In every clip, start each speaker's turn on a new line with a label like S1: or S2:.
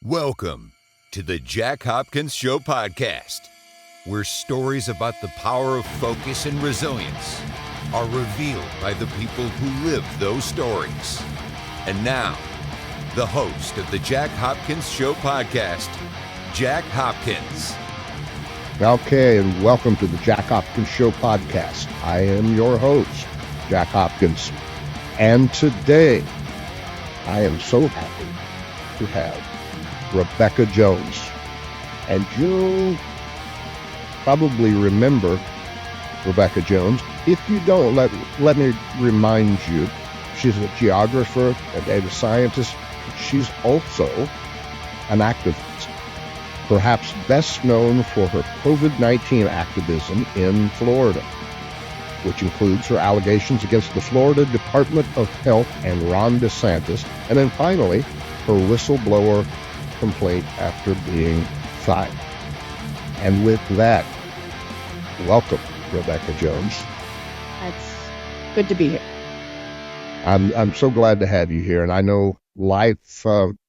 S1: Welcome to the Jack Hopkins Show podcast, where stories about the power of focus and resilience are revealed by the people who live those stories. And now, the host of the Jack Hopkins Show podcast, Jack Hopkins.
S2: Okay, and welcome to the Jack Hopkins Show podcast. I am your host, Jack Hopkins. And today, I am so happy to have Rebekah Jones. And you'll probably remember Rebekah Jones. If you don't, let me remind you, she's a geographer, a data scientist. She's also an activist, perhaps best known for her COVID-19 activism in Florida, which includes her allegations against the Florida Department of Health and Ron DeSantis, and then finally, her whistleblower complaint after being fired. And with that, welcome, Rebekah Jones.
S3: It's good to be here.
S2: I'm so glad to have you here, and I know life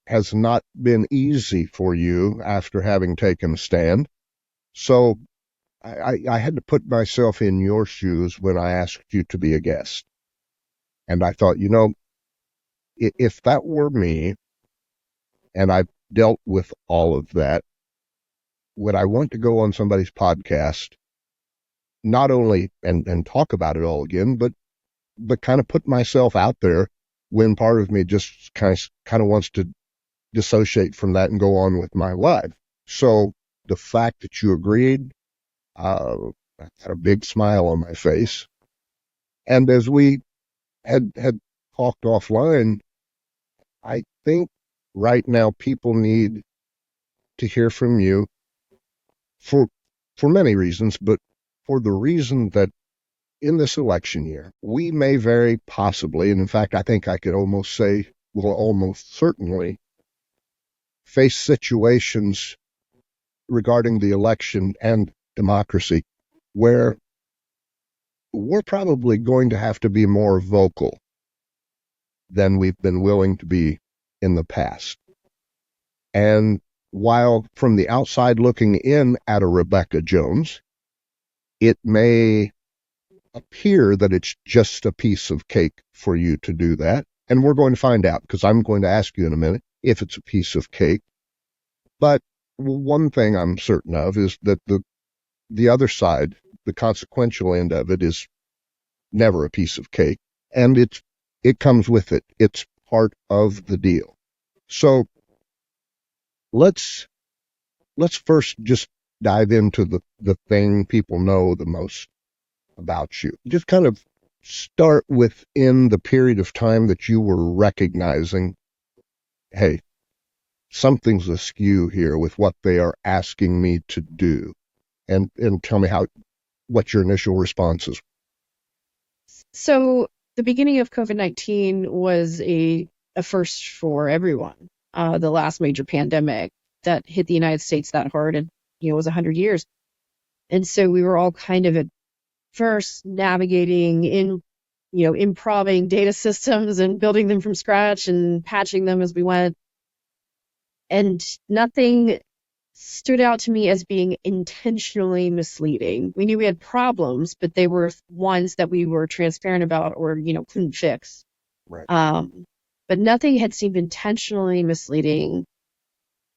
S2: has not been easy for you after having taken a stand. So I had to put myself in your shoes when I asked you to be a guest. And I thought, if that were me, and I've dealt with all of that, would I want to go on somebody's podcast, not only and talk about it all again, but kind of put myself out there when part of me just kind of wants to dissociate from that and go on with my life. So the fact that you agreed, I had a big smile on my face. And as we had talked offline, I think right now people need to hear from you for many reasons, but for the reason that in this election year, we may very possibly, and in fact, I think I could almost say, will almost certainly face situations regarding the election and democracy where we're probably going to have to be more vocal than we've been willing to be in the past. And while from the outside looking in at a Rebekah Jones, it may appear that it's just a piece of cake for you to do that. And we're going to find out, because I'm going to ask you in a minute if it's a piece of cake. But one thing I'm certain of is that the other side, the consequential end of it, is never a piece of cake. And it comes with it. It's part of the deal. So let's first just dive into the thing people know the most about you. Just kind of start within the period of time that you were recognizing, hey, something's askew here with what they are asking me to do. And tell me what your initial responses.
S3: So the beginning of COVID-19 was a first for everyone. The last major pandemic that hit the United States that hard, and was 100 years. And so we were all kind of at first navigating improving data systems and building them from scratch and patching them as we went. And nothing stood out to me as being intentionally misleading. We knew we had problems, but they were ones that we were transparent about or, couldn't fix.
S2: Right.
S3: But nothing had seemed intentionally misleading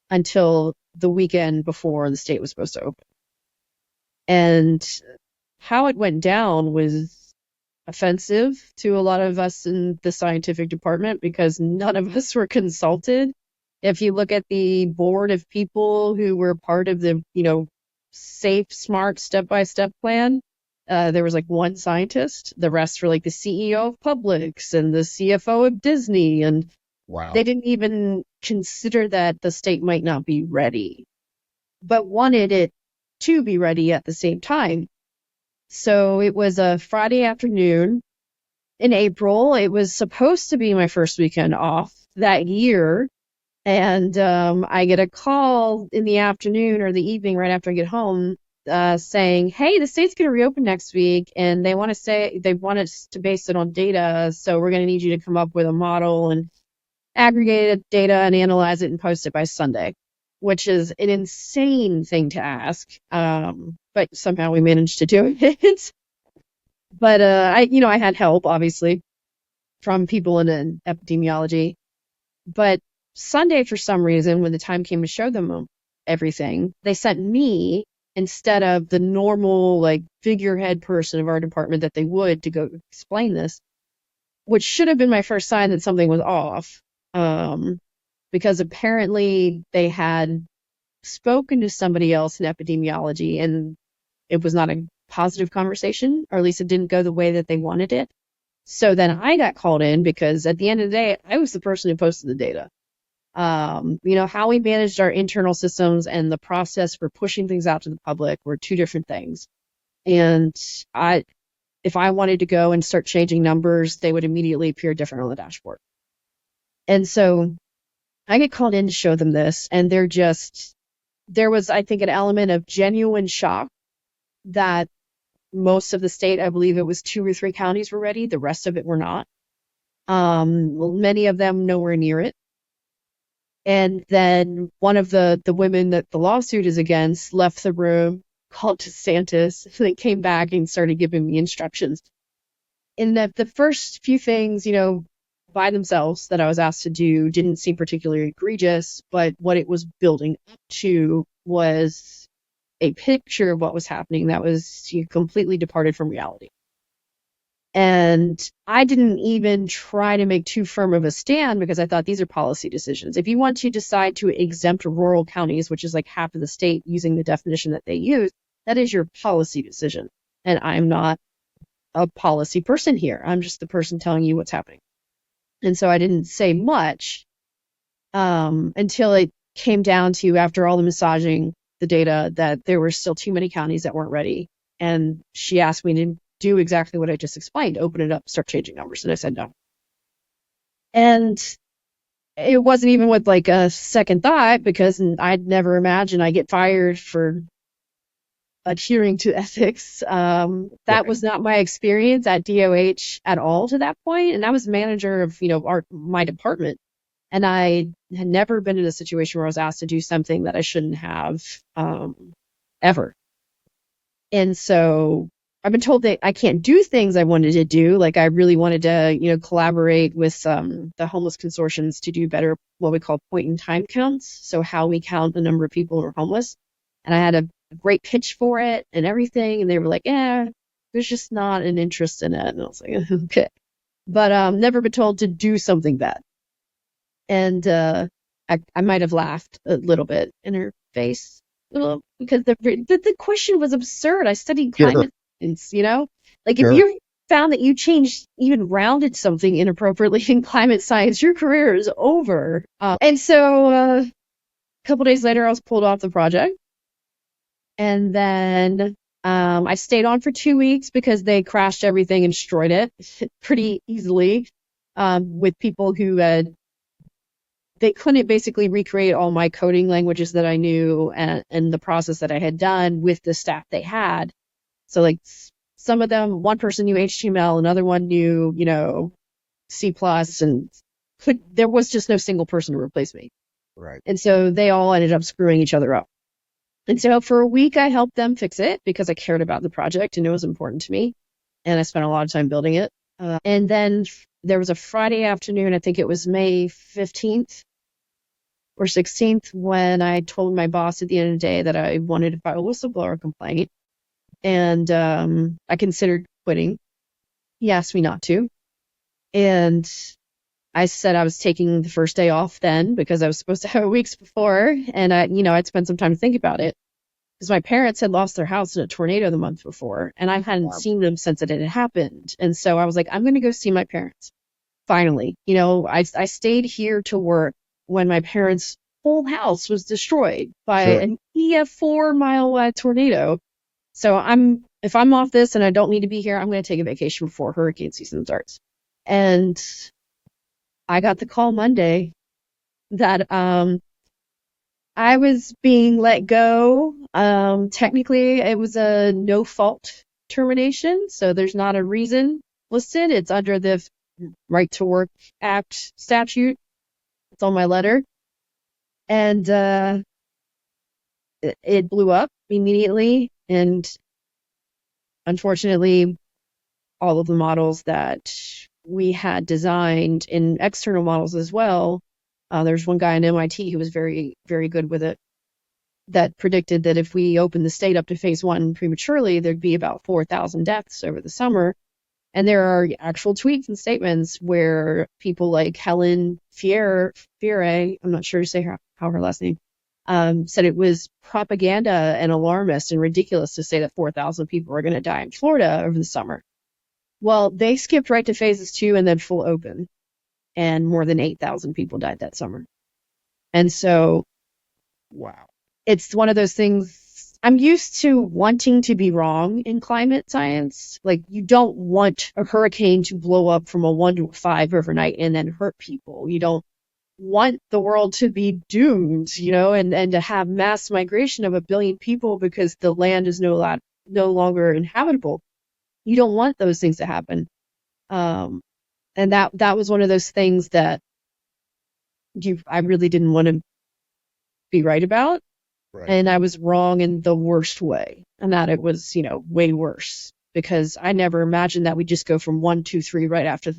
S3: until the weekend before the state was supposed to open. And how it went down was offensive to a lot of us in the scientific department because none of us were consulted. If you look at the board of people who were part of the, safe, smart, step-by-step plan, there was one scientist. The rest were the CEO of Publix and the CFO of Disney. And
S2: wow.
S3: They didn't even consider that the state might not be ready, but wanted it to be ready at the same time. So it was a Friday afternoon in April. It was supposed to be my first weekend off that year. And I get a call in the afternoon or the evening right after I get home saying, hey, the state's going to reopen next week, and they want us to base it on data, so we're going to need you to come up with a model. aggregated data and analyze it and post it by Sunday, which is an insane thing to ask. But somehow we managed to do it. But I had help, obviously, from people in epidemiology. But Sunday, for some reason, when the time came to show them everything, they sent me instead of the normal, like, figurehead person of our department that they would to go explain this, which should have been my first sign that something was off. Because apparently they had spoken to somebody else in epidemiology and it was not a positive conversation, or at least it didn't go the way that they wanted it. So then I got called in because at the end of the day, I was the person who posted the data. How we managed our internal systems and the process for pushing things out to the public were two different things. And if I wanted to go and start changing numbers, they would immediately appear different on the dashboard. And so I get called in to show them this, and there was, I think, an element of genuine shock that most of the state, I believe it was 2 or 3 counties were ready. The rest of it were not. Many of them nowhere near it. And then one of the women that the lawsuit is against left the room, called DeSantis, and then came back and started giving me instructions. And the first few things, by themselves that I was asked to do didn't seem particularly egregious, but what it was building up to was a picture of what was happening that was completely departed from reality. And I didn't even try to make too firm of a stand because I thought these are policy decisions. If you want to decide to exempt rural counties, which is like half of the state using the definition that they use, that is your policy decision. And I'm not a policy person here. I'm just the person telling you what's happening. And so I didn't say much until it came down to, after all the massaging the data, that there were still too many counties that weren't ready. And she asked me to do exactly what I just explained, open it up, start changing numbers. And I said no. And it wasn't even with like a second thought, because I'd never imagined I'd get fired for adhering to ethics. That was not my experience at DOH at all to that point. And I was manager of, my department. And I had never been in a situation where I was asked to do something that I shouldn't have, ever. And so I've been told that I can't do things I wanted to do. Like I really wanted to, collaborate with the homeless consortiums to do better, what we call point in time counts. So how we count the number of people who are homeless. And I had a great pitch for it and everything. And they were like, there's just not an interest in it. And I was like, okay. But never been told to do something bad. And I might have laughed a little bit in her face, because the question was absurd. I studied climate science, Like if you found that you changed, even rounded something inappropriately in climate science, your career is over. And so a couple days later, I was pulled off the project. And then I stayed on for 2 weeks because they crashed everything and destroyed it pretty easily, with people who they couldn't basically recreate all my coding languages that I knew and the process that I had done with the staff they had. So like some of them, one person knew HTML, another one knew, C+, and there was just no single person to replace me.
S2: Right.
S3: And so they all ended up screwing each other up. And so for a week, I helped them fix it because I cared about the project and it was important to me. And I spent a lot of time building it. And then there was a Friday afternoon, I think it was May 15th or 16th, when I told my boss at the end of the day that I wanted to file a whistleblower complaint. And I considered quitting. He asked me not to. And I said I was taking the first day off then because I was supposed to have it weeks before. And I'd spent some time to think about it because my parents had lost their house in a tornado the month before and I hadn't seen them since it had happened. And so I was like, I'm going to go see my parents. Finally, I stayed here to work when my parents' whole house was destroyed by an EF 4-mile tornado. So if I'm off this and I don't need to be here, I'm going to take a vacation before hurricane season starts. And I got the call Monday that I was being let go. Technically, it was a no-fault termination, so there's not a reason listed. It's under the Right to Work Act statute. It's on my letter. And it blew up immediately. And unfortunately, all of the models that we had designed in external models as well, there's one guy in MIT who was very, very good with it, that predicted that if we opened the state up to phase 1 prematurely, there'd be about 4,000 deaths over the summer. And there are actual tweets and statements where people like Helen Fierre, I'm not sure to say how her last name, said it was propaganda and alarmist and ridiculous to say that 4,000 people are going to die in Florida over the summer. Well, they skipped right to phases 2 and then full open, and more than 8,000 people died that summer. And so,
S2: Wow.
S3: it's one of those things. I'm used to wanting to be wrong in climate science. Like, you don't want a hurricane to blow up from a 1 to a 5 overnight and then hurt people. You don't want the world to be doomed, and to have mass migration of 1 billion people because the land is no longer inhabitable. You don't want those things to happen. And that was one of those things that I really didn't want to be right about.
S2: Right.
S3: And I was wrong in the worst way, and that it was, way worse, because I never imagined that we'd just go from 1, 2, 3 right after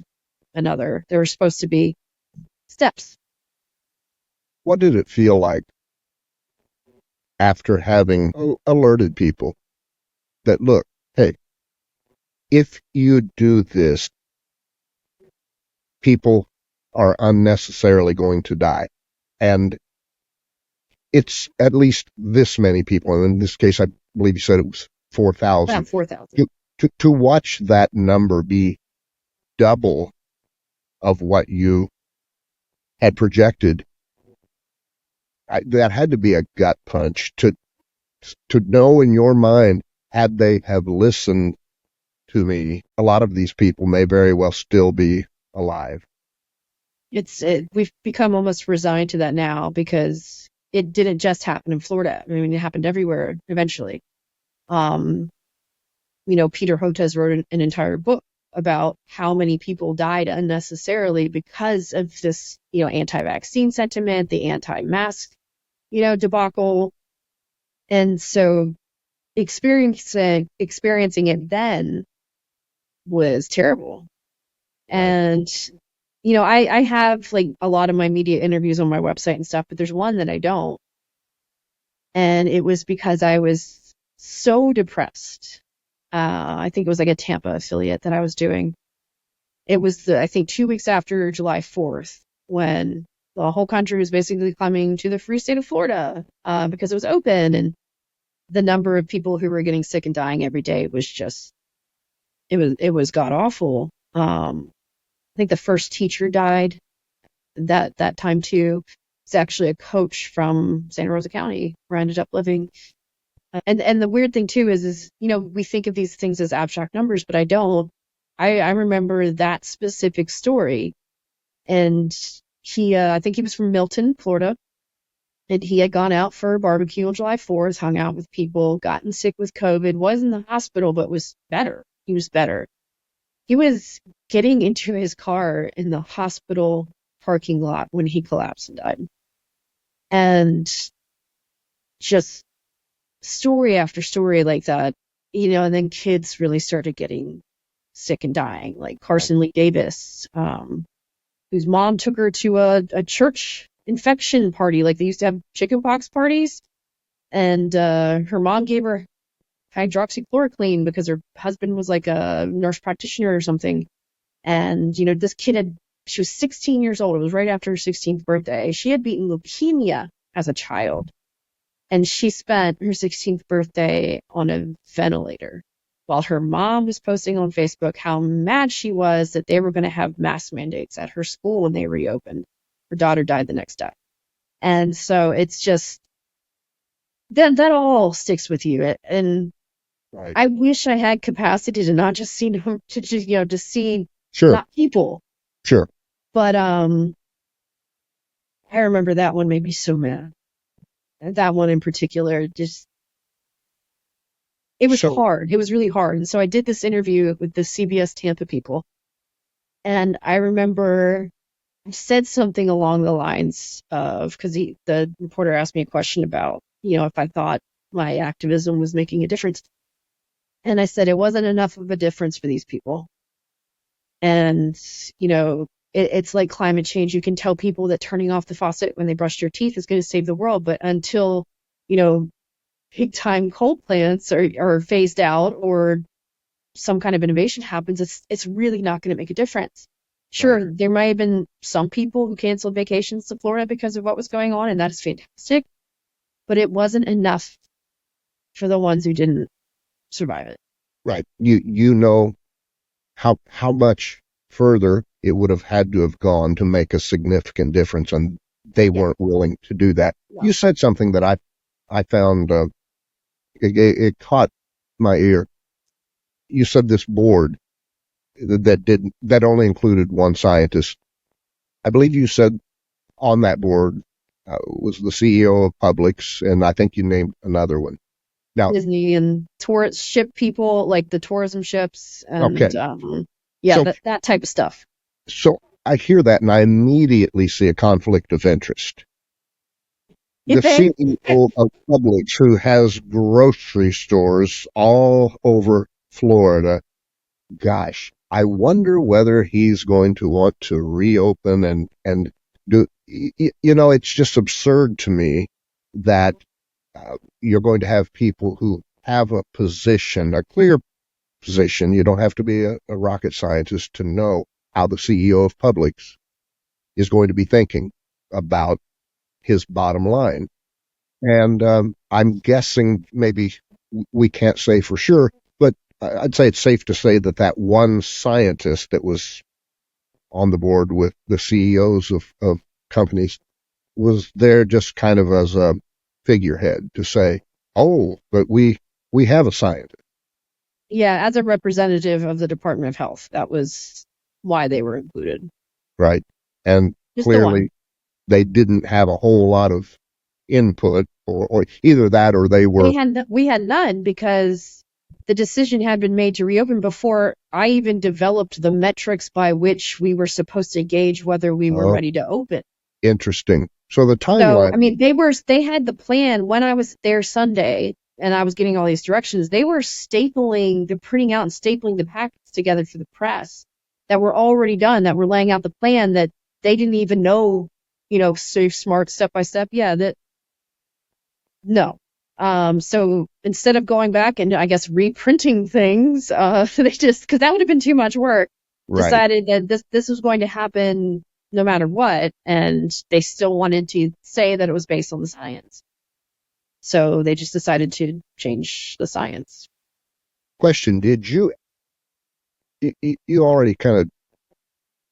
S3: another. There were supposed to be steps.
S2: What did it feel like after having alerted people that, look, hey, if you do this, people are unnecessarily going to die? And it's at least this many people. And in this case, I believe you said it was 4,000.
S3: About 4,000.
S2: To watch that number be double of what you had projected, that had to be a gut punch to know in your mind, had they have listened to me, a lot of these people may very well still be alive.
S3: We've become almost resigned to that now, because it didn't just happen in Florida. I mean, it happened everywhere eventually. Peter Hotez wrote an entire book about how many people died unnecessarily because of this, anti-vaccine sentiment, the anti-mask, debacle. And so experiencing it then was terrible. And, I have like a lot of my media interviews on my website and stuff, but there's one that I don't. And it was because I was so depressed. I think it was like a Tampa affiliate that I was doing. It was I think 2 weeks after July 4th, when the whole country was basically coming to the free state of Florida, because it was open, and the number of people who were getting sick and dying every day was just, it was god awful. I think the first teacher died that time too. It's actually a coach from Santa Rosa County where I ended up living. And the weird thing too is we think of these things as abstract numbers, but I don't. I remember that specific story, and I think he was from Milton, Florida, and he had gone out for a barbecue on July 4th, hung out with people, gotten sick with COVID, was in the hospital, but was better. He was better. He was getting into his car in the hospital parking lot when he collapsed and died. And just story after story like that, and then kids really started getting sick and dying, like Carson Lee Davis, whose mom took her to a church infection party. Like, they used to have chickenpox parties, and her mom gave her hydroxychloroquine because her husband was like a nurse practitioner or something. And, this kid she was 16 years old. It was right after her 16th birthday. She had beaten leukemia as a child, and she spent her 16th birthday on a ventilator while her mom was posting on Facebook how mad she was that they were going to have mask mandates at her school when they reopened. Her daughter died the next day. And so it's just, that all sticks with you. And
S2: Right.
S3: I wish I had capacity to not just see them, to just, to see
S2: Sure.
S3: not people.
S2: Sure.
S3: But I remember that one made me so mad. That one in particular, just, it was hard. It was really hard. And so I did this interview with the CBS Tampa people. And I remember said something along the lines of, because the reporter asked me a question about, if I thought my activism was making a difference. And I said it wasn't enough of a difference for these people. And, it's like climate change. You can tell people that turning off the faucet when they brush their teeth is going to save the world. But until, big time coal plants are phased out or some kind of innovation happens, it's really not going to make a difference. Sure,
S2: Right.
S3: there might have been some people who canceled vacations to Florida because of what was going on, and that is fantastic. But it wasn't enough for the ones who didn't survive it.
S2: Right. You know how much further it would have had to have gone to make a significant difference, and they weren't willing to do that.
S3: No.
S2: You said something that I found it caught my ear. You said this board that only included one scientist. I believe you said on that board was the CEO of Publix, and I think you named another one. Now,
S3: Disney and tourist ship people, like the tourism ships, and
S2: okay. So-
S3: that type of stuff.
S2: So I hear that and I immediately see a conflict of interest. The
S3: Okay.
S2: CEO of Publix, who has grocery stores all over Florida, gosh, I wonder whether he's going to want to reopen and do, it's just absurd to me that you're going to have people who have a position, a clear position. You don't have to be a rocket scientist to know how the CEO of Publix is going to be thinking about his bottom line. And I'm guessing, maybe we can't say for sure, but I'd say it's safe to say that one scientist that was on the board with the CEOs of companies was there just kind of as a figurehead to say, oh, but we have a scientist.
S3: Yeah, as a representative of the Department of Health, that was why they were included.
S2: Right. And
S3: Just the one.
S2: clearly they didn't have a whole lot of input, or either that or they were.
S3: We had none, because the decision had been made to reopen before I even developed the metrics by which we were supposed to gauge whether we were ready to open.
S2: Interesting. So the
S3: So,
S2: timeline.
S3: I mean, they had the plan when I was there Sunday and I was getting all these directions. They were printing out and stapling the packets together for the press that were already done, that were laying out the plan that they didn't even know, safe, smart, step by step. Yeah, no. So instead of going back and I guess reprinting things, they just, because that would have been too much work,
S2: Right.
S3: decided that this was going to happen no matter what, and they still wanted to say that it was based on the science. So they just decided to change the science.
S2: Question: did you already kind of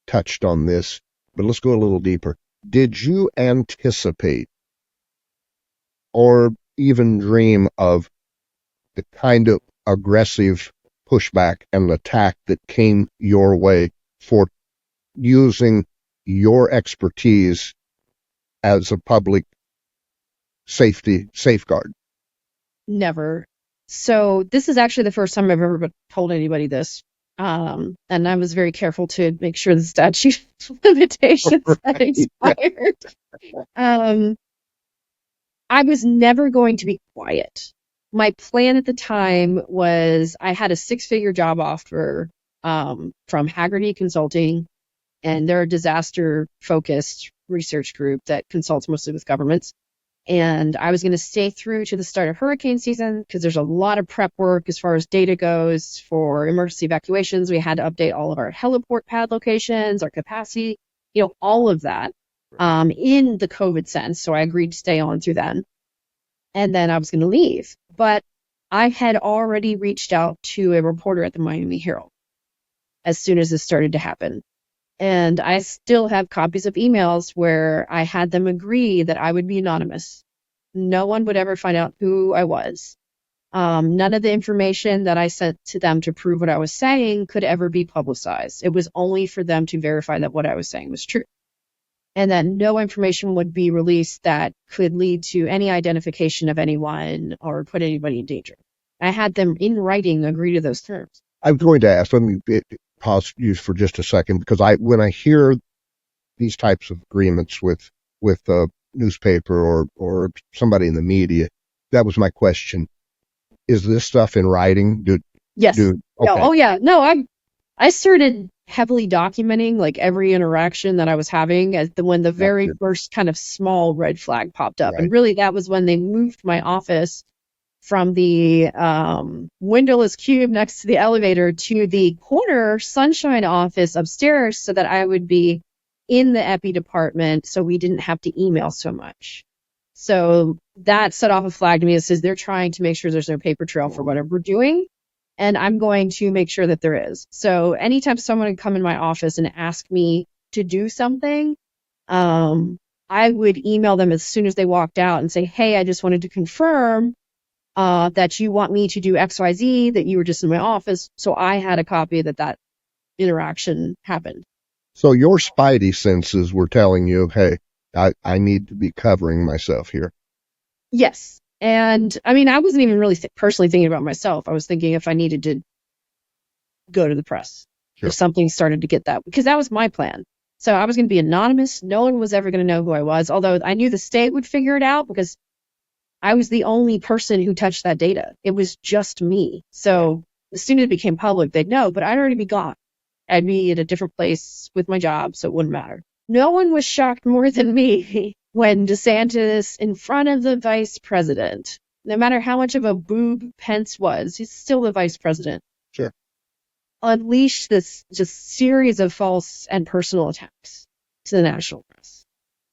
S2: touched on this, but let's go a little deeper. Did you anticipate or even dream of the kind of aggressive pushback and attack that came your way for using your expertise as a public safety safeguard?
S3: Never. So this is actually the first time I've ever told anybody this. And I was very careful to make sure the statute of limitations had expired. I was never going to be quiet. My plan at the time was I had a 6-figure job offer from Haggerty Consulting, and they're a disaster-focused research group that consults mostly with governments. And I was going to stay through to the start of hurricane season because there's a lot of prep work as far as data goes for emergency evacuations. We had to update all of our heliport pad locations, our capacity, all of that in the COVID sense. So I agreed to stay on through then. And then I was going to leave. But I had already reached out to a reporter at the Miami Herald as soon as this started to happen. And I still have copies of emails where I had them agree that I would be anonymous. No one would ever find out who I was. None of the information that I sent to them to prove what I was saying could ever be publicized. It was only for them to verify that what I was saying was true. And that no information would be released that could lead to any identification of anyone or put anybody in danger. I had them in writing agree to those terms.
S2: I'm going to ask, let me pause you for just a second, because when I hear these types of agreements with a newspaper or somebody in the media. That was my question. Is this stuff in writing?
S3: Yes.
S2: Okay.
S3: Oh yeah. No, I started heavily documenting like every interaction that I was having when the very first kind of small red flag popped up.
S2: Right.
S3: And really that was when they moved my office from the windowless cube next to the elevator to the corner sunshine office upstairs so that I would be in the epi department so we didn't have to email so much. So that set off a flag to me that says they're trying to make sure there's no paper trail for whatever we're doing. And I'm going to make sure that there is. So anytime someone would come in my office and ask me to do something, I would email them as soon as they walked out and say, hey, I just wanted to confirm that you want me to do XYZ, that you were just in my office. So I had a copy that interaction happened.
S2: So your spidey senses were telling you, hey, I need to be covering myself here.
S3: Yes. And I mean, I wasn't even really personally thinking about myself. I was thinking if I needed to go to the press, if something started to get that, because that was my plan. So I was going to be anonymous. No one was ever going to know who I was, although I knew the state would figure it out because I was the only person who touched that data. It was just me. So as soon as it became public, they'd know, but I'd already be gone. I'd be at a different place with my job, so it wouldn't matter. No one was shocked more than me when DeSantis, in front of the vice president, no matter how much of a boob Pence was, he's still the vice president.
S2: Sure.
S3: Unleashed this just series of false and personal attacks to the national press.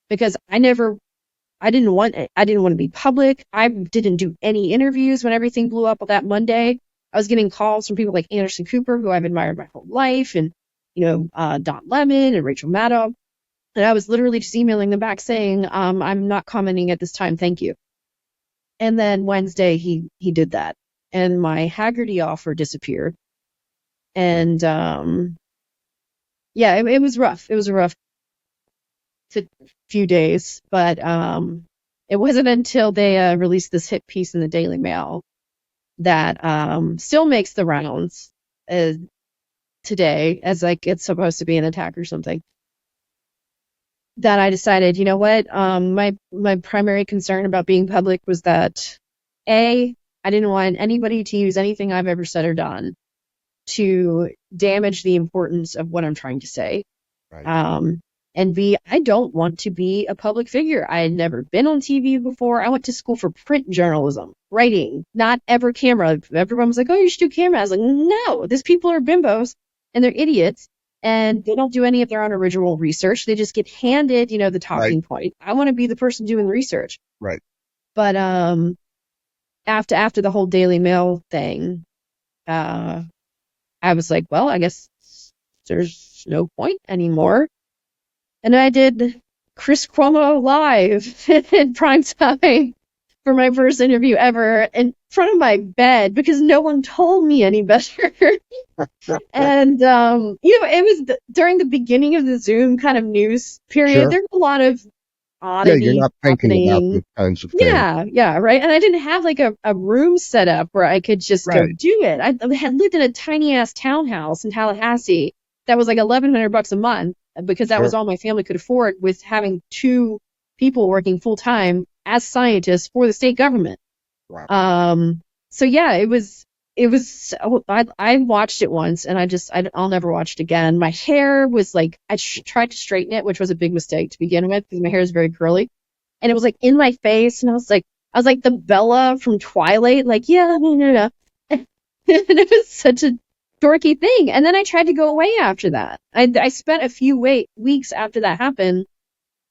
S3: Because I didn't want to be public. I didn't do any interviews when everything blew up that Monday. I was getting calls from people like Anderson Cooper, who I've admired my whole life, and Don Lemon and Rachel Maddow. And I was literally just emailing them back saying, I'm not commenting at this time, thank you. And then Wednesday he did that, and my Haggerty offer disappeared. And it was rough. It was a rough few days, but it wasn't until they released this hit piece in the Daily Mail that still makes the rounds today, as like it's supposed to be an attack or something, that I decided, you know what, my primary concern about being public was that I didn't want anybody to use anything I've ever said or done to damage the importance of what I'm trying to say. Right. And B, I don't want to be a public figure. I had never been on TV before. I went to school for print journalism, writing, not ever camera. Everyone was like, oh, you should do camera. I was like, no, these people are bimbos and they're idiots. And they don't do any of their own original research. They just get handed, the talking point. I want to be the person doing the research.
S2: Right.
S3: But after the whole Daily Mail thing, I was like, well, I guess there's no point anymore. And I did Chris Cuomo live in prime time for my first interview ever in front of my bed because no one told me any better. And, it was during the beginning of the Zoom kind of news period. Sure. There were a lot of oddity.
S2: Yeah, you're not thinking about those kinds of things.
S3: Yeah, right. And I didn't have like a room set up where I could just go do it. I had lived in a tiny ass townhouse in Tallahassee that was like $1,100 a month because that was all my family could afford, with having two people working full time as scientists for the state government. Wow. So yeah, it was. I watched it once, and I'll never watch it again. My hair was like, I tried to straighten it, which was a big mistake to begin with because my hair is very curly, and it was like in my face, and I was like the Bella from Twilight, like no. And it was such a dorky thing. And then I tried to go away after that. I spent a few weeks after that happened,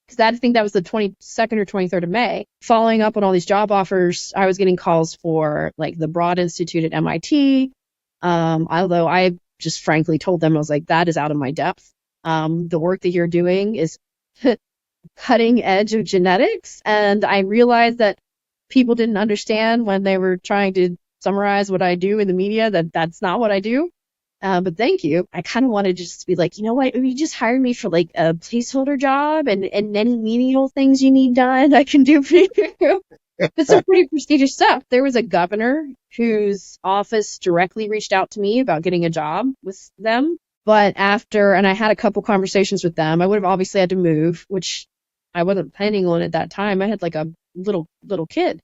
S3: because I think that was the 22nd or 23rd of May, following up on all these job offers. I was getting calls for like the Broad Institute at MIT. Although I just frankly told them, I was like, that is out of my depth. The work that you're doing is cutting edge of genetics. And I realized that people didn't understand when they were trying to summarize what I do in the media, that's not what I do. But thank you. I kind of wanted to just be like, you know what, you just hired me for like a placeholder job and any menial things you need done, I can do for you. It's some pretty prestigious stuff. There was a governor whose office directly reached out to me about getting a job with them. But and I had a couple conversations with them. I would have obviously had to move, which I wasn't planning on at that time. I had like a little kid.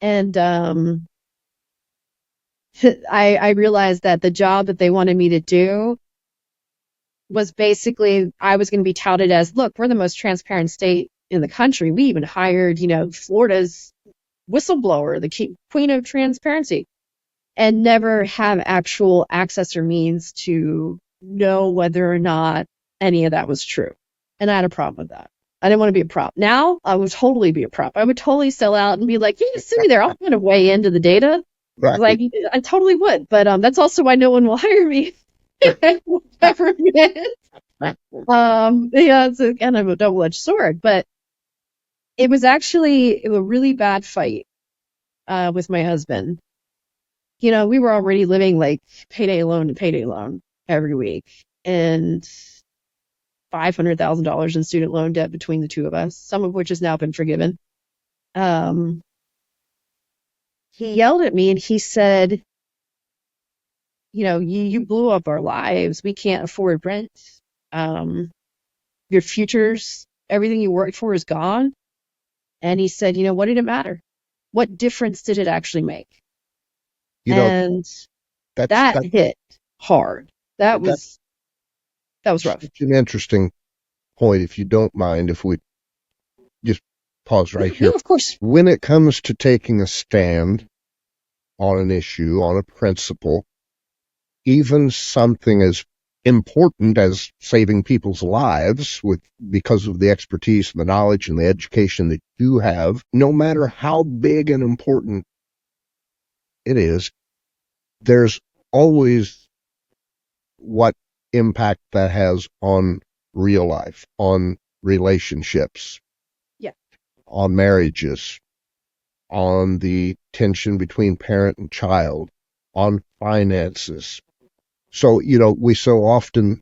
S3: And I realized that the job that they wanted me to do was basically, I was going to be touted as, look, we're the most transparent state in the country. We even hired, Florida's Whistleblower, the queen of transparency, and never have actual access or means to know whether or not any of that was true. And I had a problem with that. I didn't want to be a prop. Now I would totally be a prop. I would totally sell out and be like, yeah, send me there. I'll kind of weigh into the data.
S2: Right.
S3: Like, I totally would. But that's also why no one will hire me. Government. Yeah, it's a kind of a double-edged sword. But it was actually a really bad fight with my husband. We were already living like payday loan to payday loan every week, and $500,000 in student loan debt between the two of us, some of which has now been forgiven. He yelled at me and he said, you blew up our lives. We can't afford rent. Your futures, everything you worked for is gone. And he said, what did it matter? What difference did it actually make? And that hit hard. That was rough.
S2: It's an interesting point, if you don't mind, if we just pause right here.
S3: Yeah, of course.
S2: When it comes to taking a stand on an issue, on a principle, even something as important as saving people's lives because of the expertise and the knowledge and the education that you have, no matter how big and important it is, there's always what impact that has on real life, on relationships, on marriages, on the tension between parent and child, on finances. So, we so often,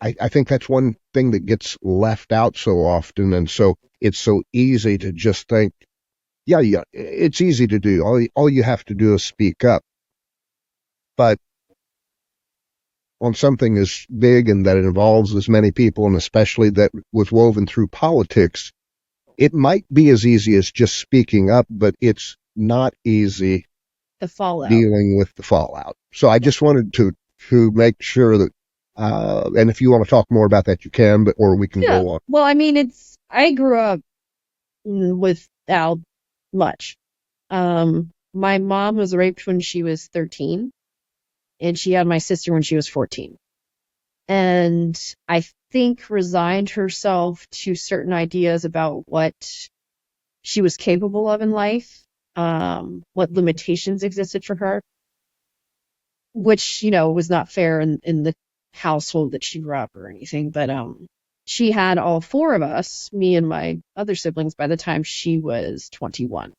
S2: I think that's one thing that gets left out so often. And so it's so easy to just think, yeah, it's easy to do. All you have to do is speak up. But on something as big and that involves as many people, and especially that was woven through politics, it might be as easy as just speaking up, but it's not easy
S3: the fallout.
S2: Dealing with the fallout. So I just wanted to make sure that, and if you want to talk more about that, you can, or we can go on.
S3: Well, I mean, I grew up without much. My mom was raped when she was 13, and she had my sister when she was 14. And I think resigned herself to certain ideas about what she was capable of in life, what limitations existed for her, which, was not fair in the household that she grew up or anything. But she had all four of us, me and my other siblings, by the time she was 21.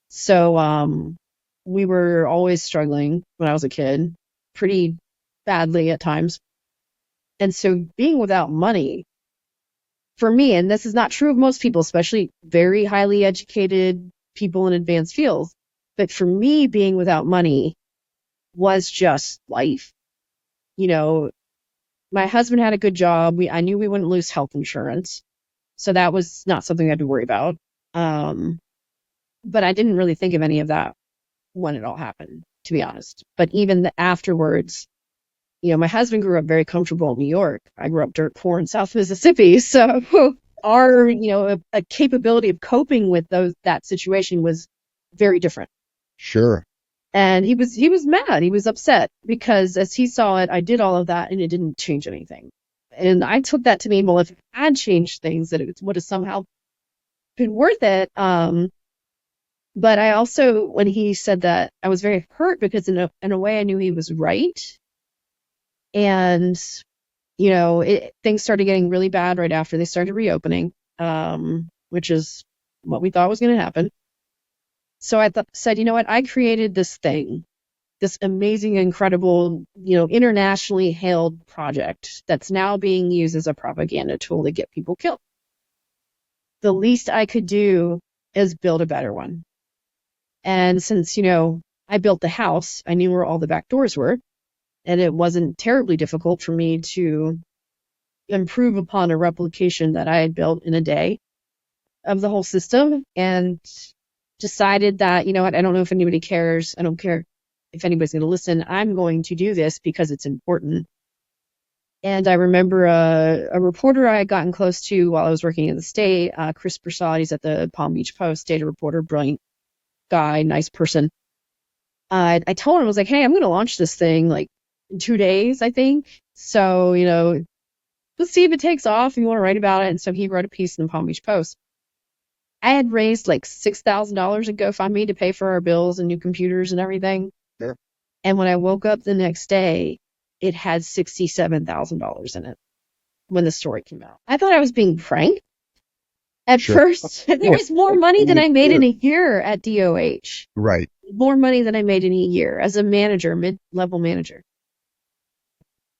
S3: So we were always struggling when I was a kid, pretty badly at times. And so being without money, for me, and this is not true of most people, especially very highly educated people in advanced fields, but for me, being without money was just life. My husband had a good job. I knew we wouldn't lose health insurance, so that was not something I had to worry about. But I didn't really think of any of that when it all happened, to be honest. But even afterwards, my husband grew up very comfortable in New York. I grew up dirt poor in South Mississippi. So our, a capability of coping with that situation was very different.
S2: Sure.
S3: And he was mad. He was upset because as he saw it, I did all of that and it didn't change anything. And I took that to mean, well, if it had changed things, that it would have somehow been worth it. But I also, when he said that, I was very hurt because in a way I knew he was right. And, things started getting really bad right after they started reopening, which is what we thought was going to happen. So I said, you know what? I created this thing, this amazing, incredible, internationally hailed project that's now being used as a propaganda tool to get people killed. The least I could do is build a better one. And since, I built the house, I knew where all the back doors were. And it wasn't terribly difficult for me to improve upon a replication that I had built in a day of the whole system, and decided that, you know what, I don't know if anybody cares. I don't care if anybody's going to listen. I'm going to do this because it's important. And I remember a reporter I had gotten close to while I was working in the state, Chris Broussard. He's at the Palm Beach Post, data reporter, brilliant guy, nice person. I told him, I was like, hey, I'm going to launch this thing like in 2 days, I think. So, you know, let's see if it takes off. You want to write about it. And so he wrote a piece in the Palm Beach Post. I had raised like $6,000 in GoFundMe to pay for our bills and new computers and everything.
S2: Sure.
S3: And when I woke up the next day, it had $67,000 in it when the story came out. I thought I was being pranked. At first, there was more money than I made in a year at DOH.
S2: Right.
S3: More money than I made in a year as a manager, mid-level manager.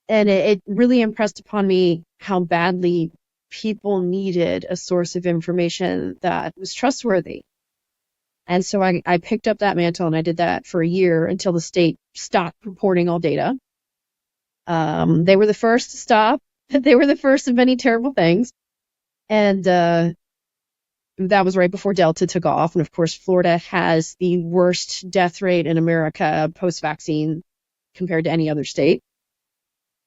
S3: And it really impressed upon me how badly people needed a source of information that was trustworthy. And so I picked up that mantle, and I did that for a year until the state stopped reporting all data. They were the first to stop. They were the first of many terrible things. And that was right before Delta took off. And of course, Florida has the worst death rate in America post-vaccine compared to any other state.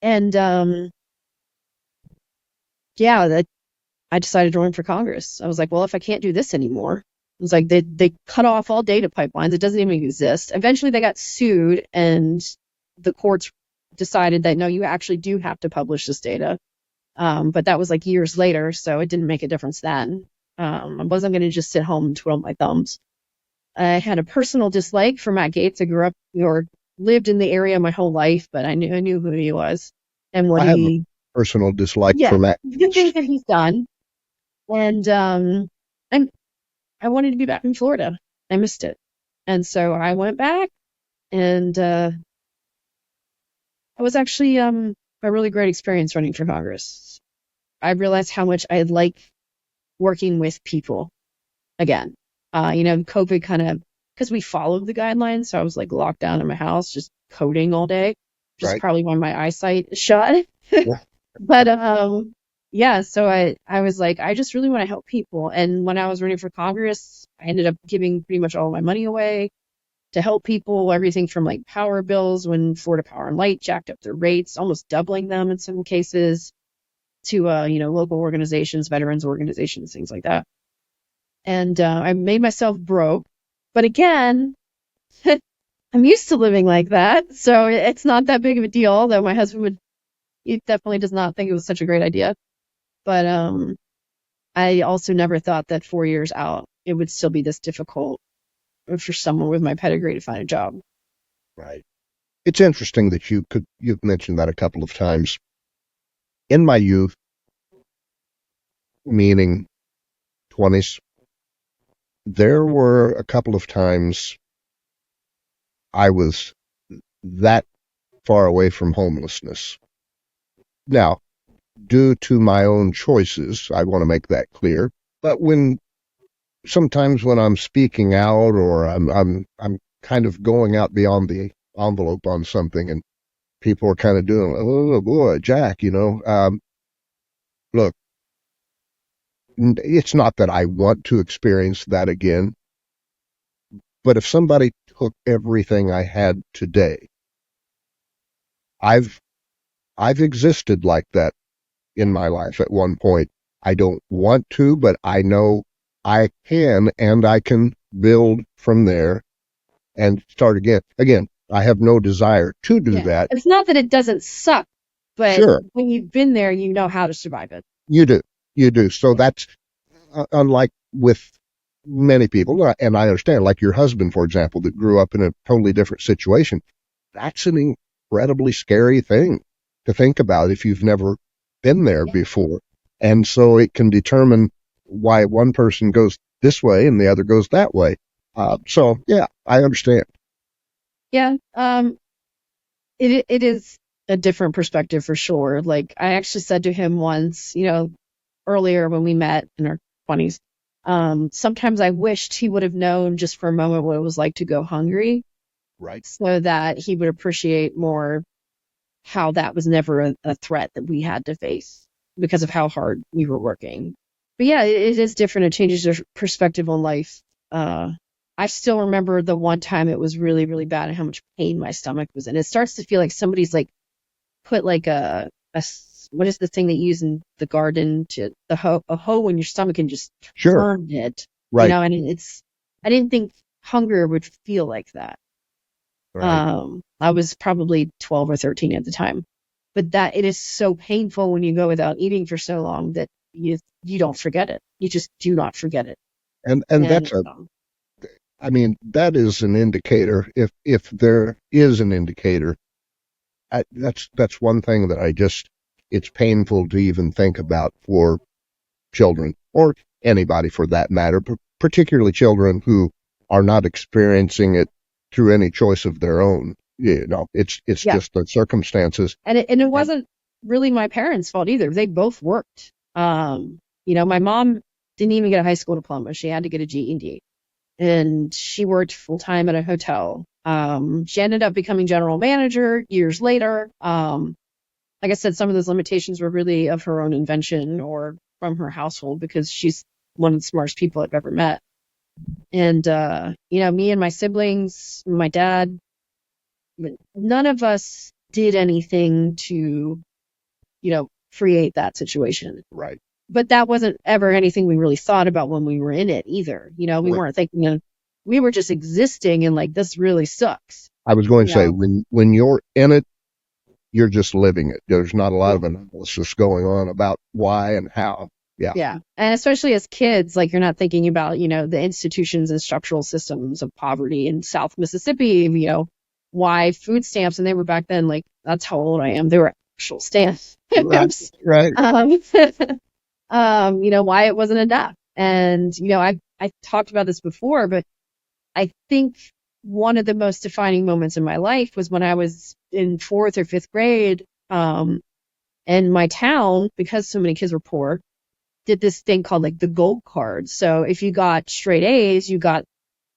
S3: And I decided to run for Congress. I was like, well, if I can't do this anymore, it was like they cut off all data pipelines. It doesn't even exist. Eventually, they got sued, and the courts decided that, no, you actually do have to publish this data. But that was like years later, so it didn't make a difference then. I wasn't going to just sit home and twiddle my thumbs. I had a personal dislike for Matt Gaetz. I grew up or lived in the area my whole life, but I knew who he was and what
S2: I have a personal dislike for Matt.
S3: The things that he's done. And I wanted to be back in Florida. I missed it. And so I went back, and it was actually a really great experience running for Congress. I realized how much I like working with people again. COVID kind of, because we followed the guidelines, so I was like locked down in my house just coding all day, which is probably why my eyesight is shot.
S2: Yeah.
S3: But so I was like, I just really want to help people. And when I was running for Congress, I ended up giving pretty much all my money away to help people, everything from like power bills when Florida Power and Light jacked up their rates, almost doubling them in some cases, to local organizations, veterans organizations, things like that. And I made myself broke. But again, I'm used to living like that, so it's not that big of a deal, although my husband he definitely does not think it was such a great idea. But I also never thought that 4 years out, it would still be this difficult for someone with my pedigree to find a job.
S2: Right. It's interesting that you've mentioned that a couple of times. In my youth, meaning 20s, there were a couple of times I was that far away from homelessness. Now, due to my own choices, I want to make that clear. But sometimes when I'm speaking out, or I'm kind of going out beyond the envelope on something, and people are kind of doing, oh boy, Jack, look, it's not that I want to experience that again, but if somebody took everything I had today, I've existed like that in my life at one point. I don't want to, but I know I can, and I can build from there and start again. Again, I have no desire to do that.
S3: It's not that it doesn't suck, but when you've been there, you know how to survive it.
S2: You do. So that's unlike with many people, and I understand, like your husband, for example, that grew up in a totally different situation. That's an incredibly scary thing to think about if you've never been there before. And so it can determine why one person goes this way and the other goes that way. So, yeah, I understand.
S3: Yeah, it is a different perspective for sure. Like, I actually said to him once, earlier when we met in our 20s, sometimes I wished he would have known just for a moment what it was like to go hungry.
S2: Right.
S3: So that he would appreciate more how that was never a threat that we had to face because of how hard we were working. But yeah, it is different. It changes your perspective on life. I still remember the one time it was really, really bad and how much pain my stomach was in. It starts to feel like somebody's like put like what is the thing they use in the garden to a hoe in your stomach and just turn it,
S2: right.
S3: And I didn't think hunger would feel like that.
S2: Right.
S3: I was probably 12 or 13 at the time, but that it is so painful when you go without eating for so long that you don't forget it. You just do not forget it.
S2: And that's I mean, that is an indicator. If there is an indicator, that's one thing that it's painful to even think about for children or anybody for that matter, particularly children who are not experiencing it through any choice of their own. It's just the circumstances.
S3: And it wasn't really my parents' fault either. They both worked. My mom didn't even get a high school diploma. She had to get a GED. And she worked full time at a hotel. She ended up becoming general manager years later. Like I said, some of those limitations were really of her own invention or from her household because she's one of the smartest people I've ever met. And, me and my siblings, my dad, none of us did anything to, create that situation.
S2: Right.
S3: But that wasn't ever anything we really thought about when we were in it either. We weren't thinking, we were just existing and like, this really sucks.
S2: I was going to say, when you're in it, you're just living it. There's not a lot of analysis going on about why and how. Yeah.
S3: Yeah. And especially as kids, like you're not thinking about, the institutions and structural systems of poverty in South Mississippi, why food stamps. And they were back then, like, that's how old I am. They were actual stamps.
S2: Right.
S3: Why it wasn't enough. And, I talked about this before, but I think one of the most defining moments in my life was when I was in 4th or 5th grade, and my town, because so many kids were poor, did this thing called like the gold card. So if you got straight A's,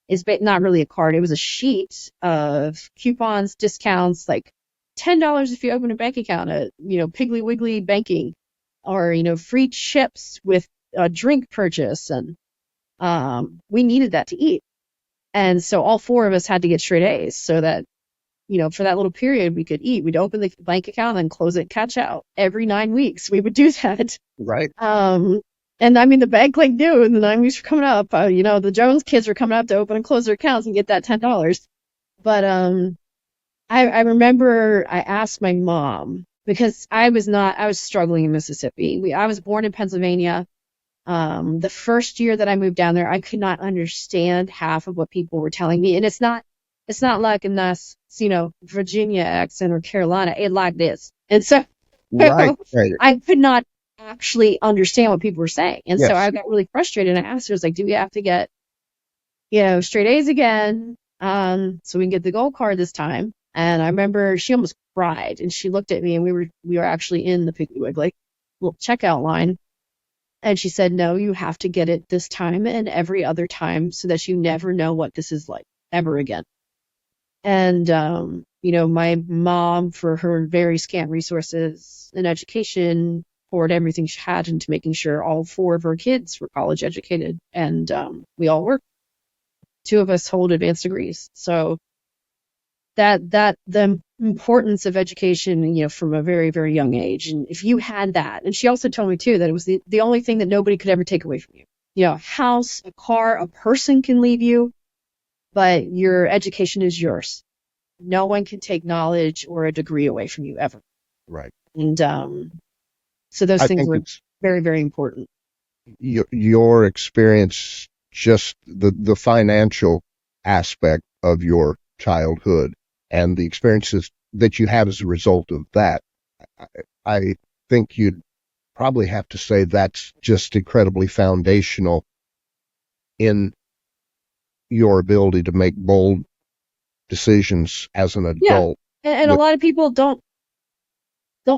S3: it's not really a card. It was a sheet of coupons, discounts, like $10 if you open a bank account at, Piggly Wiggly Banking, or, free chips with a drink purchase. And we needed that to eat. And so all 4 of us had to get straight A's so that, for that little period we could eat. We'd open the bank account and close it, catch out. Every 9 weeks we would do that.
S2: Right.
S3: And I mean, the bank like knew, and the 9 weeks were coming up. The Jones kids were coming up to open and close their accounts and get that $10. But I remember I asked my mom, because I was struggling in Mississippi. I was born in Pennsylvania. The first year that I moved down there, I could not understand half of what people were telling me. And it's not like in this, Virginia accent or Carolina, it like this. And so
S2: right.
S3: I could not actually understand what people were saying. And
S2: Yes.
S3: so I got really frustrated. And I asked her, I was like, do we have to get, straight A's again? So we can get the gold card this time. And I remember she almost cried, and she looked at me, and we were actually in the Piggly Wiggly little checkout line. And she said, no, you have to get it this time and every other time so that you never know what this is like ever again. And, my mom, for her very scant resources and education, poured everything she had into making sure all 4 of her kids were college educated. And we all worked. 2 of us hold advanced degrees. So that the importance of education, from a very, very young age. And if you had that, and she also told me too, that it was the only thing that nobody could ever take away from you. A house, a car, a person can leave you, but your education is yours. No one can take knowledge or a degree away from you ever.
S2: Right.
S3: And so those things were very, very important.
S2: Your experience, just the financial aspect of your childhood and the experiences that you had as a result of that, I think you'd probably have to say that's just incredibly foundational in your ability to make bold decisions as an adult.
S3: Yeah. And a lot of people don't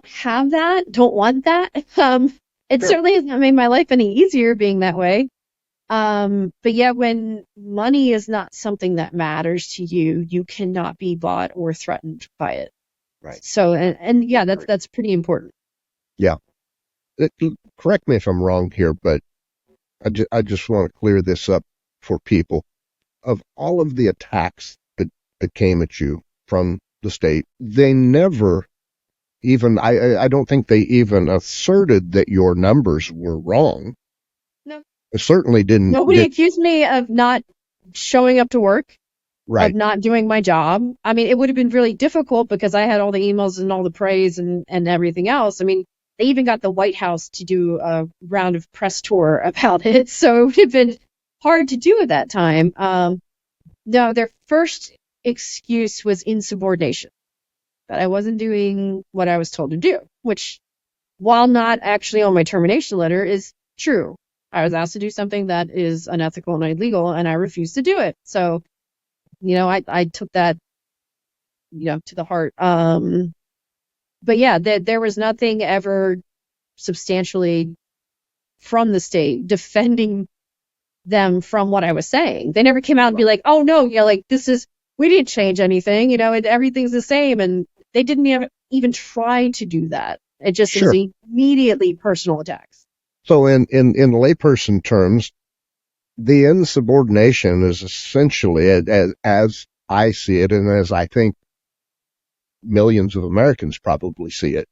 S3: have that, don't want that. It certainly hasn't made my life any easier being that way. But yeah, when money is not something that matters to you, you cannot be bought or threatened by it.
S2: Right.
S3: So, and yeah, that's pretty important.
S2: Yeah. Correct me if I'm wrong here, but I just want to clear this up for people. Of all of the attacks that came at you from the state, they never even, I don't think they even asserted that your numbers were wrong.
S3: No.
S2: It certainly didn't.
S3: Nobody accused me of not showing up to work,
S2: Right.
S3: of not doing my job. I mean, it would have been really difficult because I had all the emails and all the praise and everything else. I mean, they even got the White House to do a round of press tour about it. So it would have been hard to do at that time. No, their first excuse was insubordination, that I wasn't doing what I was told to do, which, while not actually on my termination letter, is true. I was asked to do something that is unethical and illegal, and I refused to do it. So, I took that, to the heart. But yeah, there was nothing ever substantially from the state defending them from what I was saying. They never came out and be like, oh no, we didn't change anything, everything's the same. And they didn't even try to do that. It just was immediately personal attacks.
S2: So in layperson terms, the insubordination is essentially, as I see it, and as I think millions of Americans probably see it,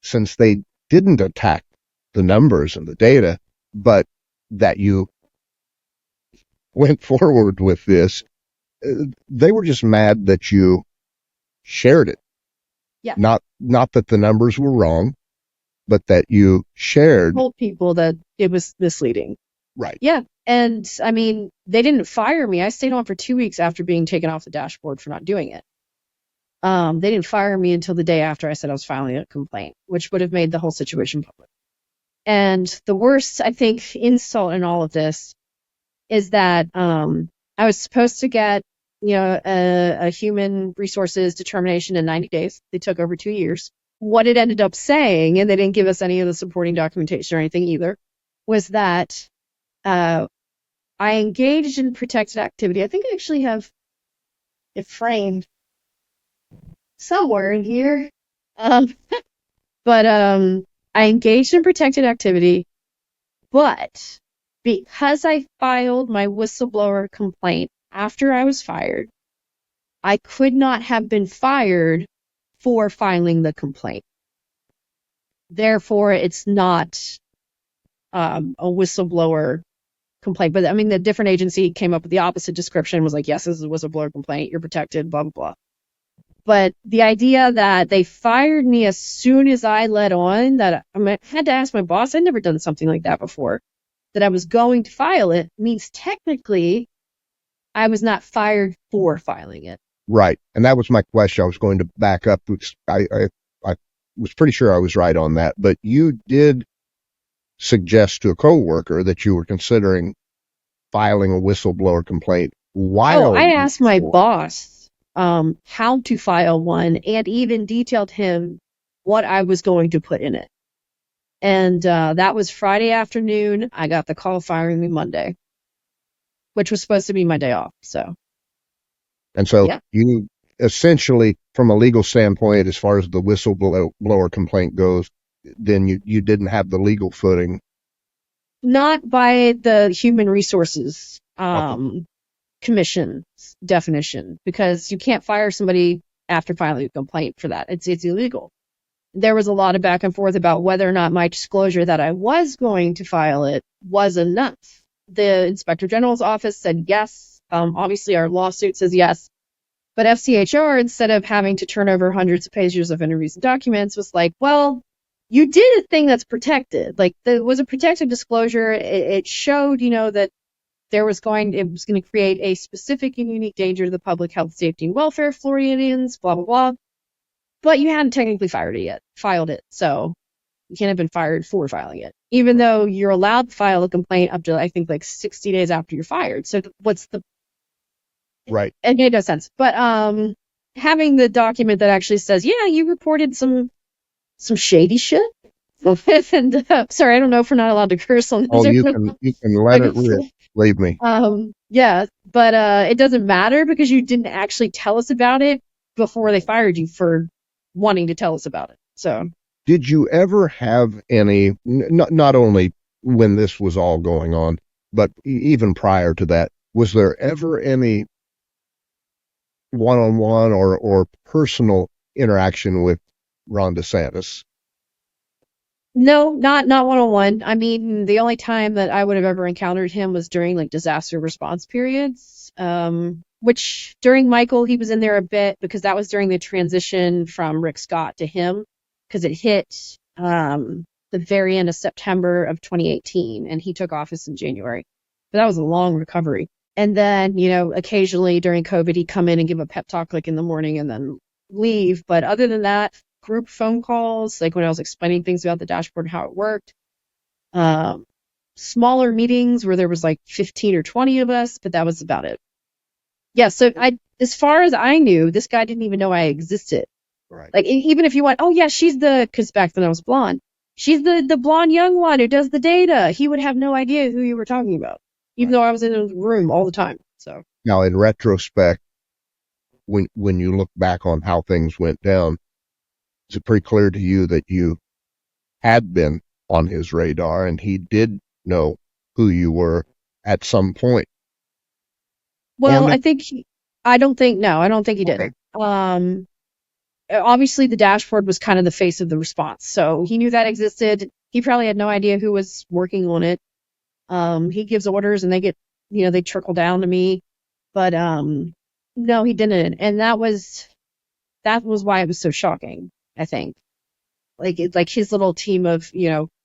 S2: since they didn't attack the numbers and the data, but that you went forward with this, they were just mad that you shared it.
S3: Yeah.
S2: Not that the numbers were wrong, but that you shared.
S3: Told people that it was misleading.
S2: Right.
S3: Yeah. And I mean, they didn't fire me. I stayed on for 2 weeks after being taken off the dashboard for not doing it. They didn't fire me until the day after I said I was filing a complaint, which would have made the whole situation public. And the worst, I think, insult in all of this is that I was supposed to get, a human resources determination in 90 days. They took over 2 years. What it ended up saying, and they didn't give us any of the supporting documentation or anything either, was that I engaged in protected activity. I think I actually have it framed somewhere in here. But I engaged in protected activity, but because I filed my whistleblower complaint after I was fired, I could not have been fired for filing the complaint. Therefore, it's not a whistleblower complaint. But I mean, the different agency came up with the opposite description, was like, yes, this is a whistleblower complaint, you're protected, blah, blah, blah. But the idea that they fired me as soon as I let on, that I had to ask my boss, I'd never done something like that before, that I was going to file it, means technically I was not fired for filing it.
S2: Right. And that was my question. I was going to back up. I was pretty sure I was right on that. But you did suggest to a coworker that you were considering filing a whistleblower complaint while.
S3: I asked my boss how to file one, and even detailed him what I was going to put in it. And that was Friday afternoon. I got the call firing me Monday, which was supposed to be my day off.
S2: And so you essentially, from a legal standpoint, as far as the whistleblower complaint goes, then you didn't have the legal footing.
S3: Not by the Human Resources Commission's definition, because you can't fire somebody after filing a complaint for that. It's illegal. There was a lot of back and forth about whether or not my disclosure that I was going to file it was enough. The Inspector General's office said yes. Obviously, our lawsuit says yes. But FCHR, instead of having to turn over hundreds of pages of interviews and documents, was like, well, you did a thing that's protected. Like, there was a protected disclosure. It showed, that it was going to create a specific and unique danger to the public health, safety, and welfare of Floridians, blah, blah, blah. But you hadn't technically filed it. So you can't have been fired for filing it, even though you're allowed to file a complaint up to, I think, like 60 days after you're fired. So what's the...
S2: Right.
S3: It made no sense. But having the document that actually says, yeah, you reported some shady shit. And sorry, I don't know if we're not allowed to curse on this.
S2: Oh, you can let it rip. Believe me.
S3: Yeah, but it doesn't matter because you didn't actually tell us about it before they fired you for wanting to tell us about it. So,
S2: did you ever have any, not only when this was all going on, but even prior to that, was there ever any one-on-one or personal interaction with Ron DeSantis?
S3: no, not one-on-one. I mean, the only time that I would have ever encountered him was during like disaster response periods, which during Michael, he was in there a bit because that was during the transition from Rick Scott to him, because it hit the very end of September of 2018, and he took office in January. But that was a long recovery. And then, occasionally during COVID, he'd come in and give a pep talk like in the morning and then leave. But other than that, group phone calls, like when I was explaining things about the dashboard and how it worked, smaller meetings where there was like 15 or 20 of us, but that was about it. Yeah, so as far as I knew, this guy didn't even know I existed.
S2: Right.
S3: Like, even if you went, oh yeah, because back then I was blonde, she's the blonde young one who does the data, he would have no idea who you were talking about, even though I was in the room all the time. So
S2: now, in retrospect, when you look back on how things went down, is it pretty clear to you that you had been on his radar and he did know who you were at some point?
S3: Well, I don't think he did.
S2: Okay.
S3: Obviously the dashboard was kind of the face of the response, so he knew that existed. He probably had no idea who was working on it. He gives orders and they get, they trickle down to me, but no, he didn't. And that was why it was so shocking, I think. Like his little team of,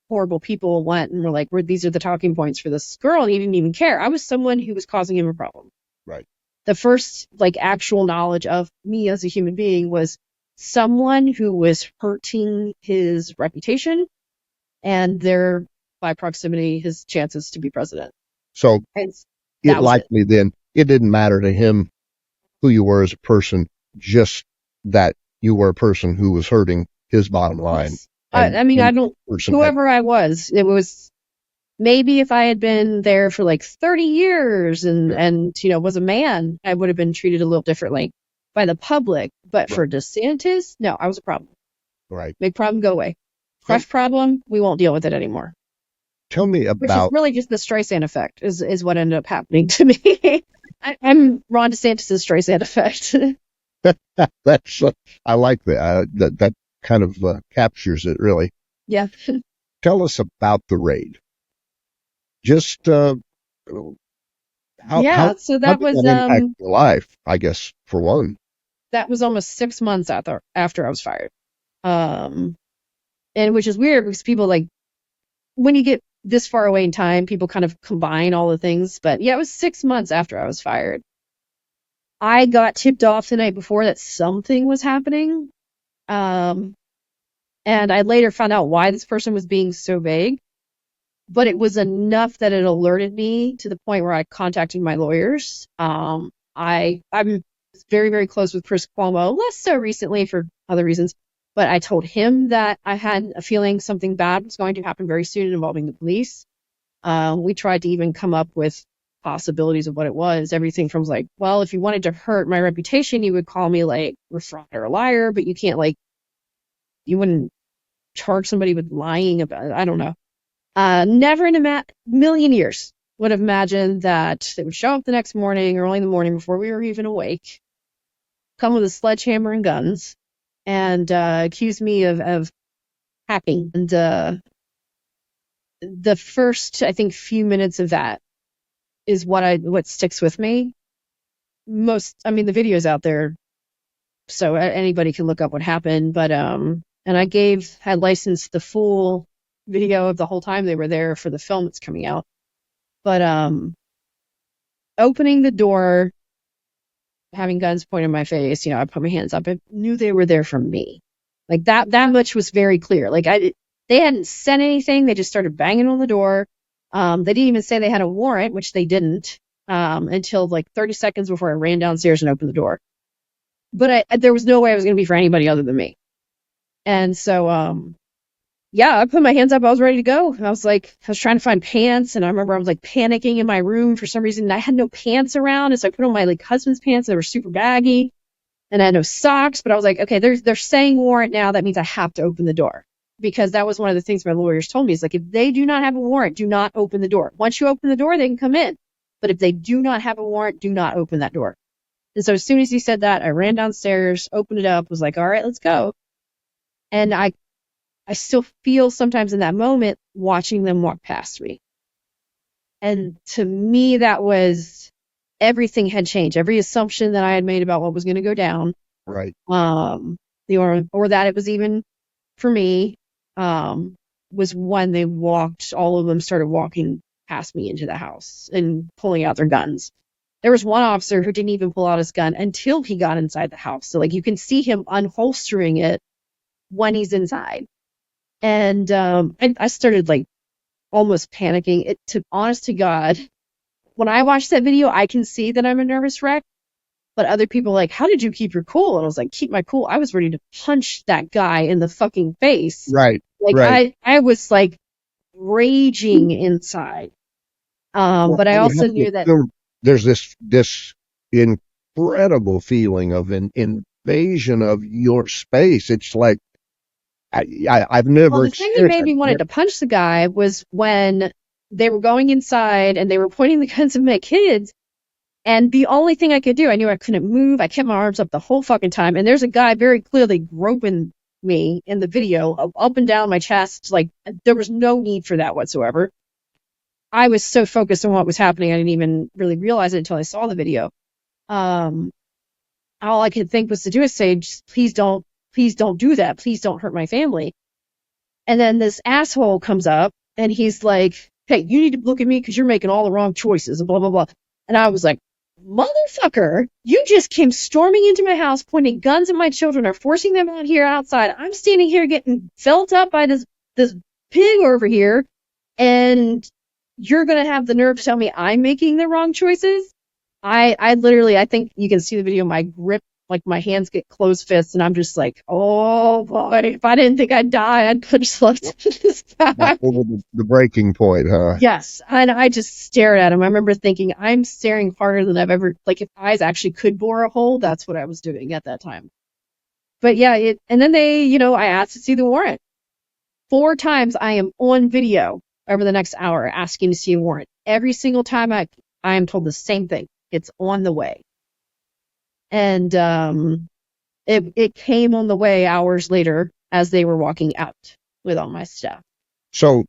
S3: horrible people went and were like, these are the talking points for this girl, and he didn't even care. I was someone who was causing him a problem.
S2: Right.
S3: The first actual knowledge of me as a human being was someone who was hurting his reputation and by proximity, his chances to be president.
S2: So then it didn't matter to him who you were as a person, just that you were a person who was hurting his bottom line.
S3: Whoever I was, it was maybe if I had been there for like 30 years and was a man, I would have been treated a little differently by the public. But for DeSantis, no, I was a problem.
S2: Right.
S3: Big problem, go away. Crush problem, we won't deal with it anymore.
S2: Tell me about... Which
S3: is really just the Streisand effect is what ended up happening to me. I'm Ron DeSantis' Streisand effect.
S2: That's I like that. That kind of captures it, really.
S3: Yeah.
S2: Tell us about the raid. Just so
S3: that was
S2: impact your life, I guess, for one.
S3: That was almost 6 months after I was fired. And which is weird because people when you get this far away in time, people kind of combine all the things. But yeah, it was 6 months after I was fired. I got tipped off the night before that something was happening. And I later found out why this person was being so vague. But it was enough that it alerted me to the point where I contacted my lawyers. I'm very, very close with Chris Cuomo, less so recently for other reasons. But I told him that I had a feeling something bad was going to happen very soon involving the police. We tried to even come up with possibilities of what it was. Everything from if you wanted to hurt my reputation, you would call me a fraud or a liar, but you can't you wouldn't charge somebody with lying about it. I don't know. Never in a million years would have imagined that they would show up the next morning, early in the morning before we were even awake, come with a sledgehammer and guns, and accuse me of hacking. And the first, I think, few minutes of that is what sticks with me. The video's out there, so anybody can look up what happened. But and I had licensed the full video of the whole time they were there for the film that's coming out. But opening the door, having guns pointed in my face, I put my hands up. I knew they were there for me. That much was very clear. They hadn't said anything. They just started banging on the door. They didn't even say they had a warrant, which they didn't, until 30 seconds before I ran downstairs and opened the door. But there was no way I was going to be for anybody other than me. And so, I put my hands up. I was ready to go. I was trying to find pants, and I remember I was panicking in my room for some reason. I had no pants around, and so I put on my husband's pants. They were super baggy. and I had no socks, but I was like, okay, they're saying warrant now. That means I have to open the door, because that was one of the things my lawyers told me. Is like, if they do not have a warrant, do not open the door. Once you open the door, they can come in. But if they do not have a warrant, do not open that door. And so as soon as he said that, I ran downstairs, opened it up, was like, all right, let's go. And I still feel sometimes in that moment watching them walk past me. And to me, that was, everything had changed. Every assumption that I had made about what was going to go down.
S2: Right.
S3: Or that it was even for me, was when they walked, all of them started walking past me into the house and pulling out their guns. There was one officer who didn't even pull out his gun until he got inside the house. So like, you can see him unholstering it when he's inside. And I started like almost panicking. Honest to God, when I watch that video, I can see that I'm a nervous wreck. But other people are like, how did you keep your cool? And I was like, keep my cool. I was ready to punch that guy in the fucking face.
S2: Right.
S3: Like,
S2: right.
S3: I was like raging inside. But I also knew that
S2: there's this incredible feeling of an invasion of your space. It's like, I've never.
S3: Well, the thing that made me wanted to punch the guy was when they were going inside and they were pointing the guns at my kids. And the only thing I could do, I knew I couldn't move. I kept my arms up the whole fucking time. And there's a guy very clearly groping me in the video, up and down my chest. Like, there was no need for that whatsoever. I was so focused on what was happening, I didn't even really realize it until I saw the video. All I could think was to do is say, just, please don't do that. Please don't hurt my family. And then this asshole comes up and he's like, hey, you need to look at me because you're making all the wrong choices and blah, blah, blah. And I was like, motherfucker, you just came storming into my house, pointing guns at my children, or forcing them out here outside. I'm standing here getting felt up by this pig over here, and you're going to have the nerve to tell me I'm making the wrong choices? I literally, I think you can see the video, my grip, like my hands get closed fists, and I'm just like, oh boy, if I didn't think I'd die, I'd put slugs to this guy.
S2: Over the breaking point, huh?
S3: Yes, and I just stared at him. I remember thinking, I'm staring harder than I've ever, like, if eyes actually could bore a hole, that's what I was doing at that time. But yeah, and then I asked to see the warrant. 4 times I am on video over the next hour asking to see a warrant. Every single time I am told the same thing. It's on the way. And it came on the way hours later as they were walking out with all my stuff.
S2: So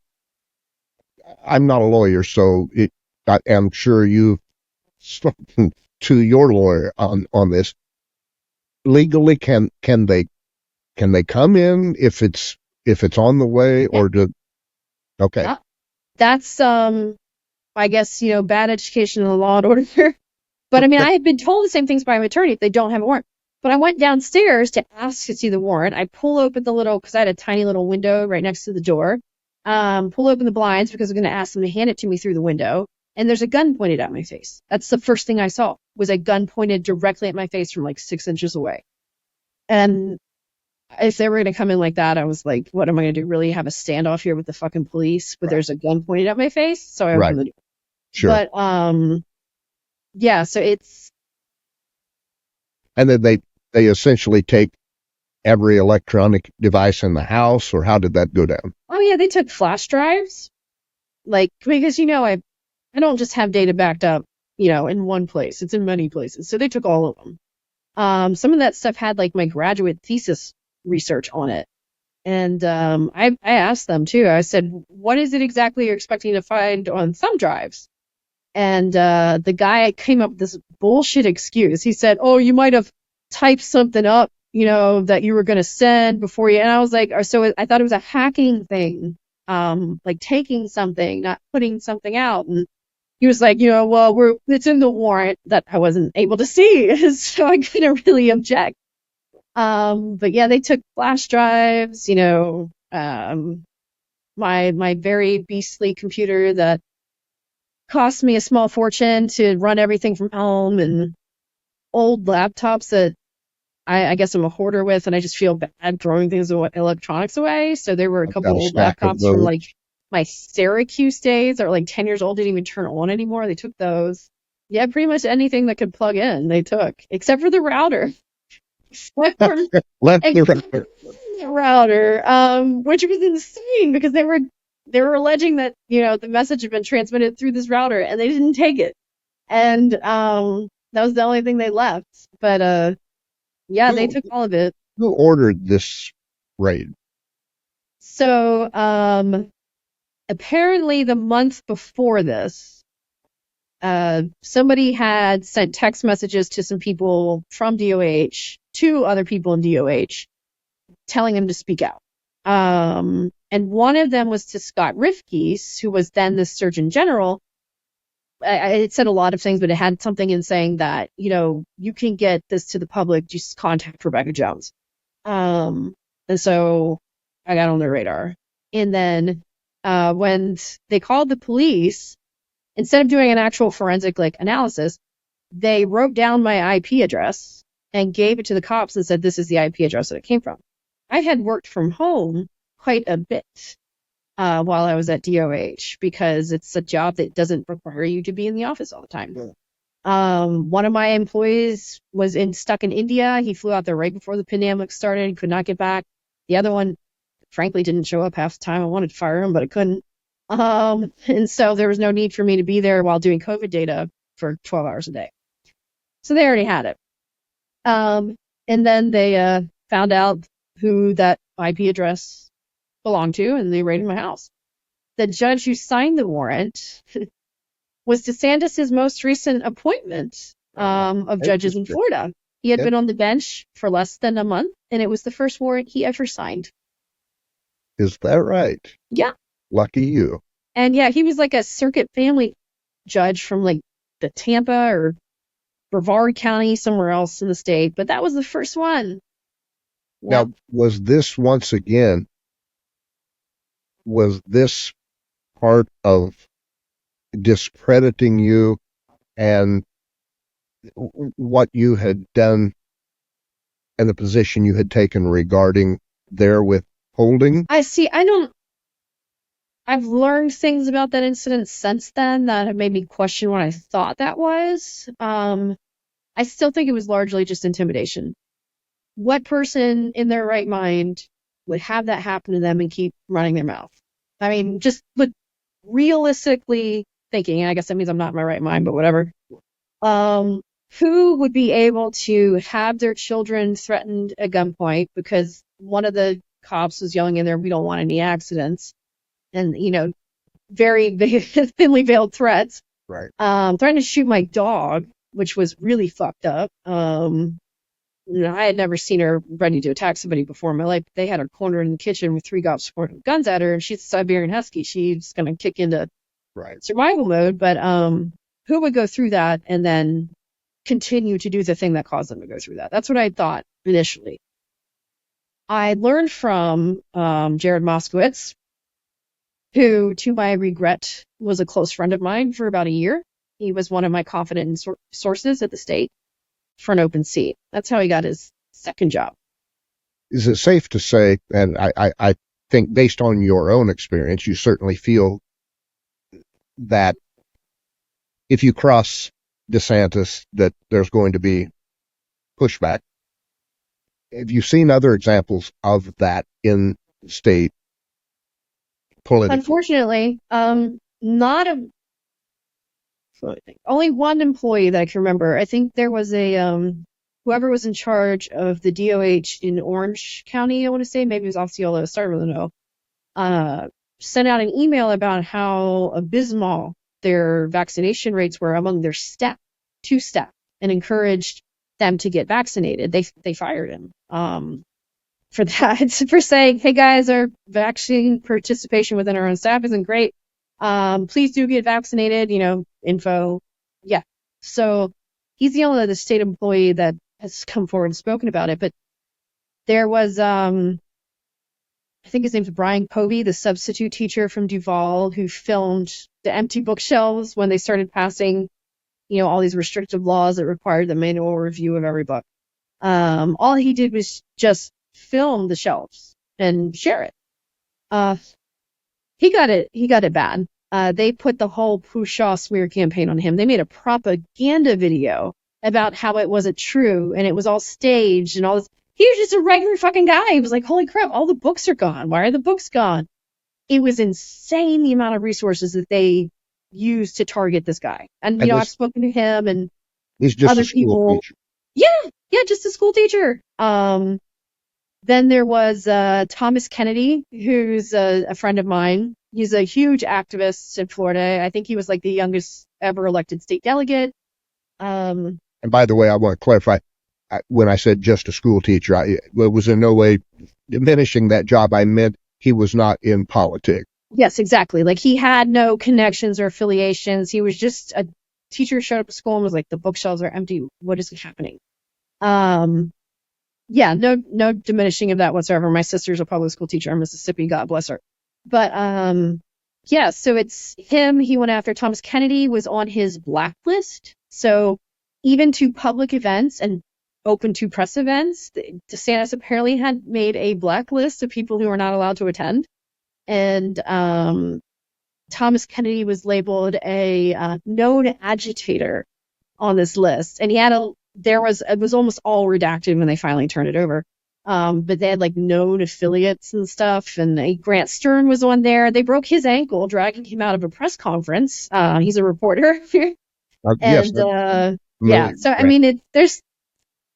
S2: I'm not a lawyer, so I'm sure you've spoken to your lawyer on this. Legally, can they come in if it's on the way, or do? Okay.
S3: Yeah. That's I guess bad education in the law and order. But I mean, I had been told the same things by my attorney if they don't have a warrant. But I went downstairs to ask to see the warrant. I pull open because I had a tiny little window right next to the door. Pull open the blinds because I'm going to ask them to hand it to me through the window. And there's a gun pointed at my face. That's the first thing I saw, was a gun pointed directly at my face from like 6 inches away. And if they were going to come in like that, I was like, what am I going to do? Really have a standoff here with the fucking police? But there's a gun pointed at my face. So I opened the door.
S2: Sure.
S3: But, yeah, so it's.
S2: And then they essentially take every electronic device in the house, or how did that go down?
S3: Oh yeah, they took flash drives, like, because I don't just have data backed up, in one place. It's in many places. So they took all of them. Some of that stuff had like my graduate thesis research on it, and I asked them too. I said, what is it exactly you're expecting to find on thumb drives? And the guy came up with this bullshit excuse. He said, oh, you might have typed something up, that you were going to send before you. And I was like, so I thought it was a hacking thing, like taking something, not putting something out. And he was like, well, it's in the warrant that I wasn't able to see. So I couldn't really object. But yeah, they took flash drives, my very beastly computer that cost me a small fortune to run everything from home, and old laptops that I guess I'm a hoarder with, and I just feel bad throwing things electronics away. So there were a couple old laptops from like my Syracuse days that were like 10 years old, didn't even turn on anymore. They took those. Yeah, pretty much anything that could plug in, they took, except for the router. Left the router, which was insane because they were alleging that the message had been transmitted through this router and they didn't take it, and that was the only thing they left. But yeah, they took all of it.
S2: Who ordered this raid?
S3: So apparently the month before this, somebody had sent text messages to some people from DOH, to other people in DOH, telling them to speak out. And one of them was to Scott Rifkes, who was then the Surgeon General. It said a lot of things, but it had something in saying that, you can get this to the public, just contact Rebekah Jones. And so I got on their radar. And then when they called the police, instead of doing an actual forensic analysis, they wrote down my IP address and gave it to the cops and said, this is the IP address that it came from. I had worked from home quite a bit while I was at DOH because it's a job that doesn't require you to be in the office all the time. Yeah. One of my employees was stuck in India. He flew out there right before the pandemic started, could not get back. The other one, frankly, didn't show up half the time. I wanted to fire him, but I couldn't. And so there was no need for me to be there while doing COVID data for 12 hours a day. So they already had it. And then they found out who that IP address belonged to, and they raided my house. The judge who signed the warrant was DeSantis' most recent appointment of judges in Florida. He had been on the bench for less than a month, and it was the first warrant he ever signed.
S2: Is that right?
S3: Yeah.
S2: Lucky you.
S3: And yeah, he was like a circuit family judge from the Tampa or Brevard County, somewhere else in the state, but that was the first one. Yeah.
S2: Now, was this part of discrediting you and what you had done and the position you had taken regarding their withholding?
S3: I've learned things about that incident since then that have made me question what I thought that was. I still think it was largely just intimidation. What person in their right mind would have that happen to them and keep running their mouth? I mean, just realistically thinking, and I guess that means I'm not in my right mind, but whatever. Who would be able to have their children threatened at gunpoint because one of the cops was yelling in there, "We don't want any accidents," and very thinly veiled threats.
S2: Right.
S3: Threatened to shoot my dog, which was really fucked up. I had never seen her ready to attack somebody before in my life. They had her cornered in the kitchen with 3 cops pointing guns at her, and she's a Siberian Husky. She's going to kick into survival mode. But who would go through that and then continue to do the thing that caused them to go through that? That's what I thought initially. I learned from Jared Moskowitz, who, to my regret, was a close friend of mine for about a year. He was one of my confident sources at the state for an open seat. That's how he got his second job.
S2: Is it safe to say, and I think based on your own experience, you certainly feel that if you cross DeSantis, that there's going to be pushback? Have you seen other examples of that in state politics?
S3: Unfortunately, only one employee that I can remember. I think there was whoever was in charge of the DOH in Orange County, I want to say, maybe it was Osceola, I don't really know, sent out an email about how abysmal their vaccination rates were among their staff, and encouraged them to get vaccinated. They fired him for that, for saying, "Hey guys, our vaccine participation within our own staff isn't great. Please do get vaccinated," info. Yeah. So he's the only other state employee that has come forward and spoken about it. But there was, I think his name's Brian Covey, the substitute teacher from Duval, who filmed the empty bookshelves when they started passing, all these restrictive laws that required the manual review of every book. All he did was just film the shelves and share it. He got it bad. They put the whole Pushaw smear campaign on him. They made a propaganda video about how it wasn't true and it was all staged and all this. He was just a regular fucking guy. He was like, holy crap, all the books are gone. Why are the books gone? It was insane the amount of resources that they used to target this guy. And, you know, I've spoken to him and
S2: he's just
S3: other
S2: a school
S3: people.
S2: teacher.
S3: Yeah, just a school teacher. Then there was Thomas Kennedy, who's a friend of mine. He's a huge activist in Florida. I think he was like the youngest ever elected state delegate.
S2: And by the way, I want to clarify, when I said just a school teacher, it was in no way diminishing that job. I meant he was not in politics.
S3: Yes, exactly. Like he had no connections or affiliations. He was just a teacher who showed up at school and was like, the bookshelves are empty. What is happening? Yeah, no diminishing of that whatsoever. My sister's a public school teacher in Mississippi. God bless her. But yeah, so it's him. He went after Thomas Kennedy, was on his blacklist. So even to public events and open to press events, DeSantis apparently had made a blacklist of people who are not allowed to attend. And Thomas Kennedy was labeled a known agitator on this list. And he had it was almost all redacted when they finally turned it over. But they had like known affiliates and stuff. And Grant Stern was on there. They broke his ankle, dragging him out of a press conference. He's a reporter.
S2: Yes.
S3: Yeah. So, I mean, there's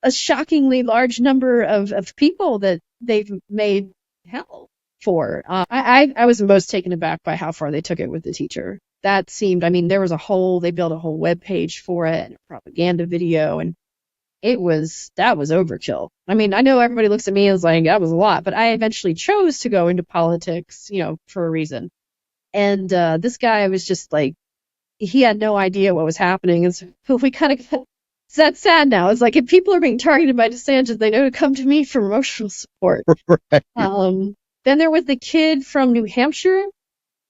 S3: a shockingly large number of people that they've made hell for. I was most taken aback by how far they took it with the teacher. That seemed, I mean, they built a whole web page for it and a propaganda video, and that was overkill. I mean, I know everybody looks at me as like, that was a lot, but I eventually chose to go into politics, you know, for a reason. And this guy was just like, he had no idea what was happening. And so we kind of got, that's sad now. It's like, if people are being targeted by DeSantis, they know to come to me for emotional support.
S2: Right.
S3: Then there was the kid from New Hampshire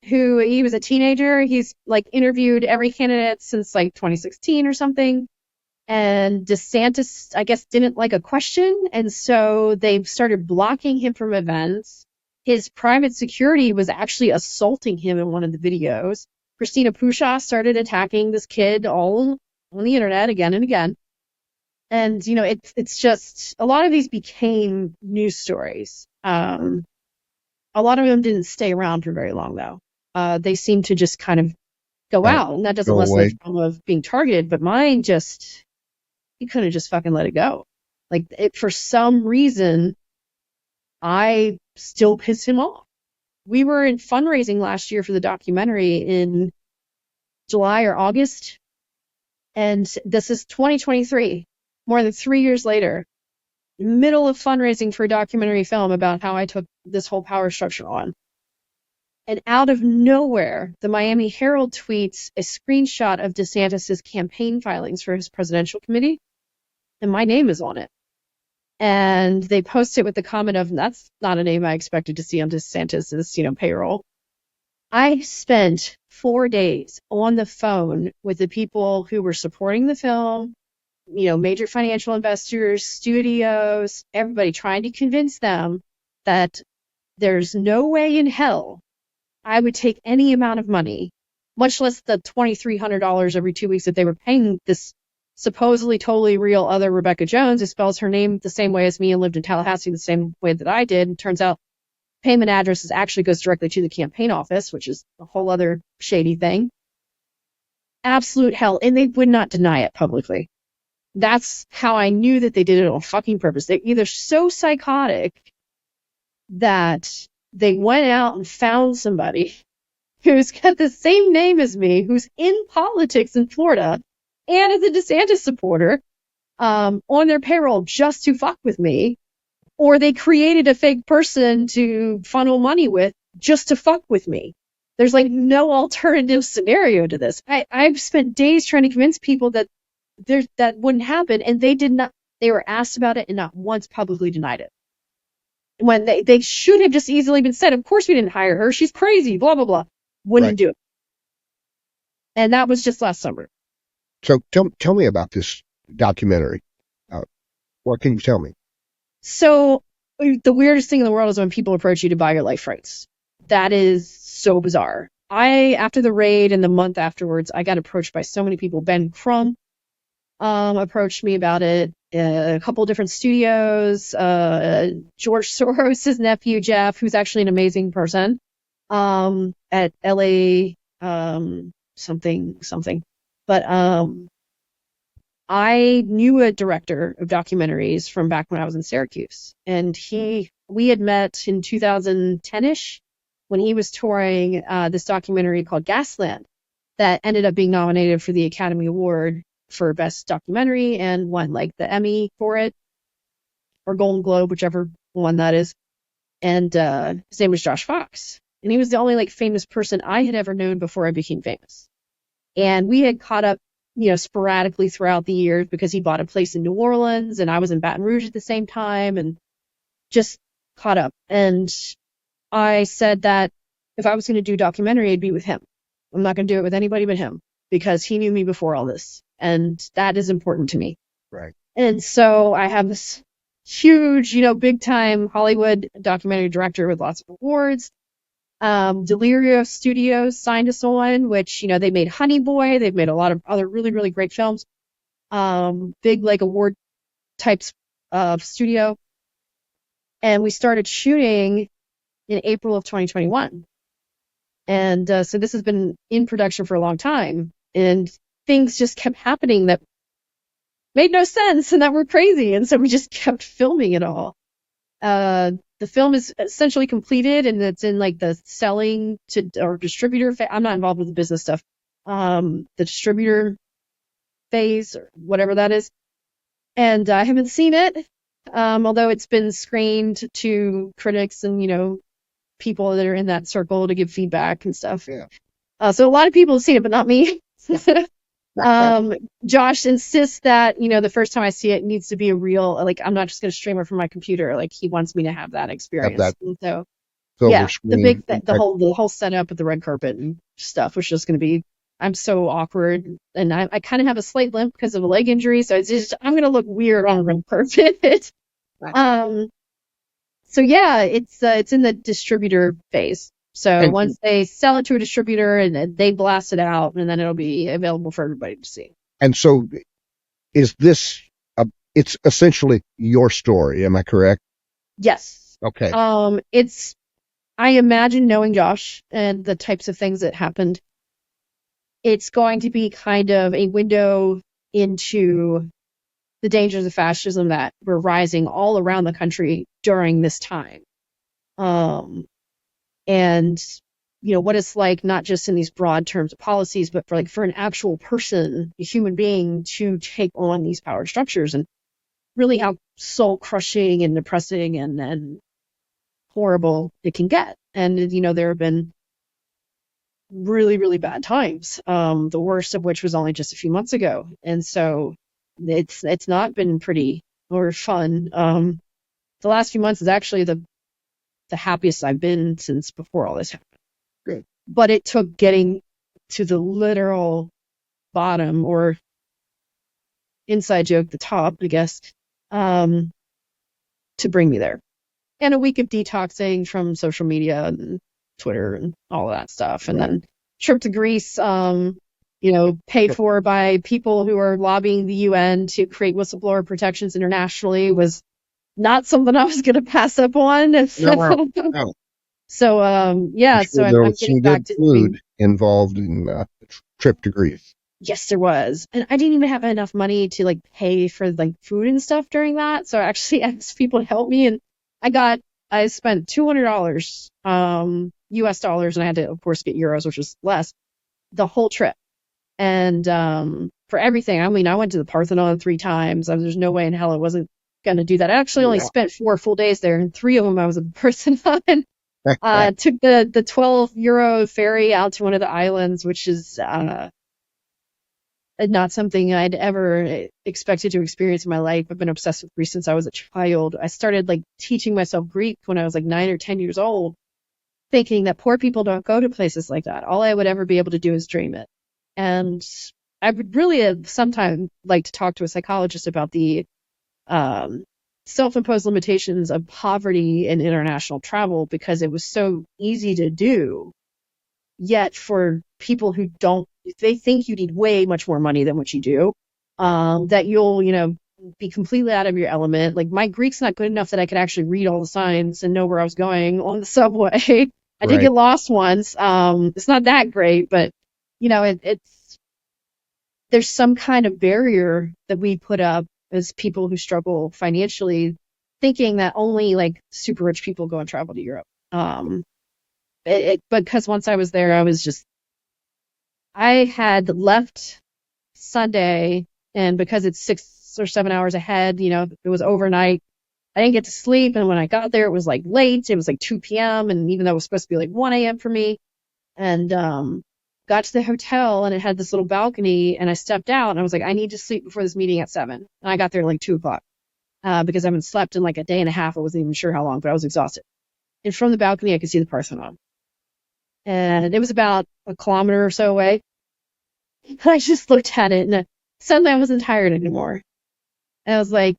S3: who he was a teenager. He's like interviewed every candidate since like 2016 or something. And DeSantis, I guess, didn't like a question. And so they started blocking him from events. His private security was actually assaulting him in one of the videos. Christina Pushaw started attacking this kid all on the internet again and again. And, you know, it's just, a lot of these became news stories. A lot of them didn't stay around for very long, though. They seemed to just kind of go out. And that doesn't lessen the trauma of being targeted. But mine just, he could have just fucking let it go. Like, for some reason, I still piss him off. We were in fundraising last year for the documentary in July or August. And this is 2023, more than 3 years later, middle of fundraising for a documentary film about how I took this whole power structure on. And out of nowhere, the Miami Herald tweets a screenshot of DeSantis' campaign filings for his presidential committee. And my name is on it. And they post it with the comment of, that's not a name I expected to see on DeSantis', you know, payroll. I spent 4 days on the phone with the people who were supporting the film, you know, major financial investors, studios, everybody, trying to convince them that there's no way in hell I would take any amount of money, much less the $2,300 every 2 weeks that they were paying this supposedly totally real other Rebekah Jones, who spells her name the same way as me and lived in Tallahassee the same way that I did. And turns out payment addresses actually goes directly to the campaign office, which is a whole other shady thing. Absolute hell. And they would not deny it publicly. That's how I knew that they did it on fucking purpose. They're either so psychotic that they went out and found somebody who's got the same name as me, who's in politics in Florida, and is a DeSantis supporter, on their payroll just to fuck with me, or they created a fake person to funnel money with just to fuck with me. There's like no alternative scenario to this. I've spent days trying to convince people that that wouldn't happen, and they did not. They were asked about it and not once publicly denied it. When they should have just easily been said, of course we didn't hire her, she's crazy, blah, blah, blah. Wouldn't do it. And that was just last summer.
S2: So tell me about this documentary. What can you tell me?
S3: So the weirdest thing in the world is when people approach you to buy your life rights. That is so bizarre. After the raid and the month afterwards, I got approached by so many people. Ben Crumb, approached me about it. A couple different studios. George Soros' nephew, Jeff, who's actually an amazing person, at LA, something. But I knew a director of documentaries from back when I was in Syracuse, and we had met in 2010-ish when he was touring this documentary called Gasland that ended up being nominated for the Academy Award for Best Documentary and won like the Emmy for it, or Golden Globe, whichever one that is. And his name was Josh Fox, and he was the only like famous person I had ever known before I became famous. And we had caught up, sporadically throughout the years because he bought a place in New Orleans and I was in Baton Rouge at the same time, and just caught up. And I said that if I was going to do a documentary, it'd be with him. I'm not going to do it with anybody but him because he knew me before all this. And that is important to me.
S2: Right.
S3: And so I have this huge, big time Hollywood documentary director with lots of awards. Delirio Studios signed us on, which, they made Honey Boy. They've made a lot of other really, really great films. Big, like, award types of studio. And we started shooting in April of 2021. And so this has been in production for a long time. And things just kept happening that made no sense and that were crazy. And so we just kept filming it all. The film is essentially completed, and it's in like the selling to or distributor phase. I'm not involved with the business stuff. The distributor phase or whatever that is. And I haven't seen it, although it's been screened to critics and, people that are in that circle to give feedback and stuff.
S2: Yeah.
S3: So a lot of people have seen it, but not me. Josh insists that, the first time I see it needs to be a real, like, I'm not just going to stream it from my computer. Like, he wants me to have that experience. And so, yeah, the whole setup with the red carpet and stuff was just going to be, I'm so awkward. And I kind of have a slight limp because of a leg injury. So I'm going to look weird on a red carpet. So yeah, it's in the distributor phase. So once they sell it to a distributor and they blast it out, and then it'll be available for everybody to see.
S2: And so is this, it's essentially your story, am I correct?
S3: Yes.
S2: Okay.
S3: I imagine, knowing Josh and the types of things that happened, it's going to be kind of a window into the dangers of fascism that were rising all around the country during this time. And, what it's like, not just in these broad terms of policies, but for an actual person, a human being, to take on these power structures, and really how soul crushing and depressing and horrible it can get. And, there have been really, really bad times, the worst of which was only just a few months ago. And so it's not been pretty or fun. The last few months is actually the happiest I've been since before all this happened.
S2: Good.
S3: But it took getting to the literal bottom, or inside joke, the top, I guess, to bring me there. And a week of detoxing from social media and Twitter and all of that stuff. And then trip to Greece, paid for by people who are lobbying the UN to create whistleblower protections internationally, was not something I was going to pass up on. No. So, I'm getting back to
S2: food involved in the trip to Greece.
S3: Yes, there was. And I didn't even have enough money to pay for food and stuff during that. So I actually asked people to help me, and I spent $200 US dollars, and I had to, of course, get euros, which was less, the whole trip. And for everything, I went to the Parthenon 3 times. There's no way in hell I wasn't going to do that. I actually only spent 4 full days there, and 3 of them I was a person on. Took the 12 euro ferry out to one of the islands, which is not something I'd ever expected to experience in my life. I've been obsessed with Greece since I was a child. I started teaching myself Greek when I was 9 or 10 years old, thinking that poor people don't go to places like that. All I would ever be able to do is dream it. And I would really sometime like to talk to a psychologist about the self-imposed limitations of poverty in international travel, because it was so easy to do. Yet for people who don't, they think you need way much more money than what you do. that you'll, be completely out of your element. Like my Greek's not good enough that I could actually read all the signs and know where I was going on the subway. I did
S2: Right.
S3: get lost once. It's not that great, but it's there's some kind of barrier that we put up as people who struggle financially, thinking that only like super rich people go and travel to Europe. Because once I was there, I had left Sunday, and because it's 6 or 7 hours ahead, it was overnight. I didn't get to sleep, and when I got there, it was like late. It was like 2 p.m., and even though it was supposed to be like 1 a.m. for me, and got to the hotel, and it had this little balcony, and I stepped out, and I was like, I need to sleep before this meeting at 7. And I got there at like 2 o'clock because I haven't slept in like a day and a half. I wasn't even sure how long, but I was exhausted. And from the balcony, I could see the Parthenon. And it was about a kilometer or so away. I just looked at it, and suddenly I wasn't tired anymore. And I was like,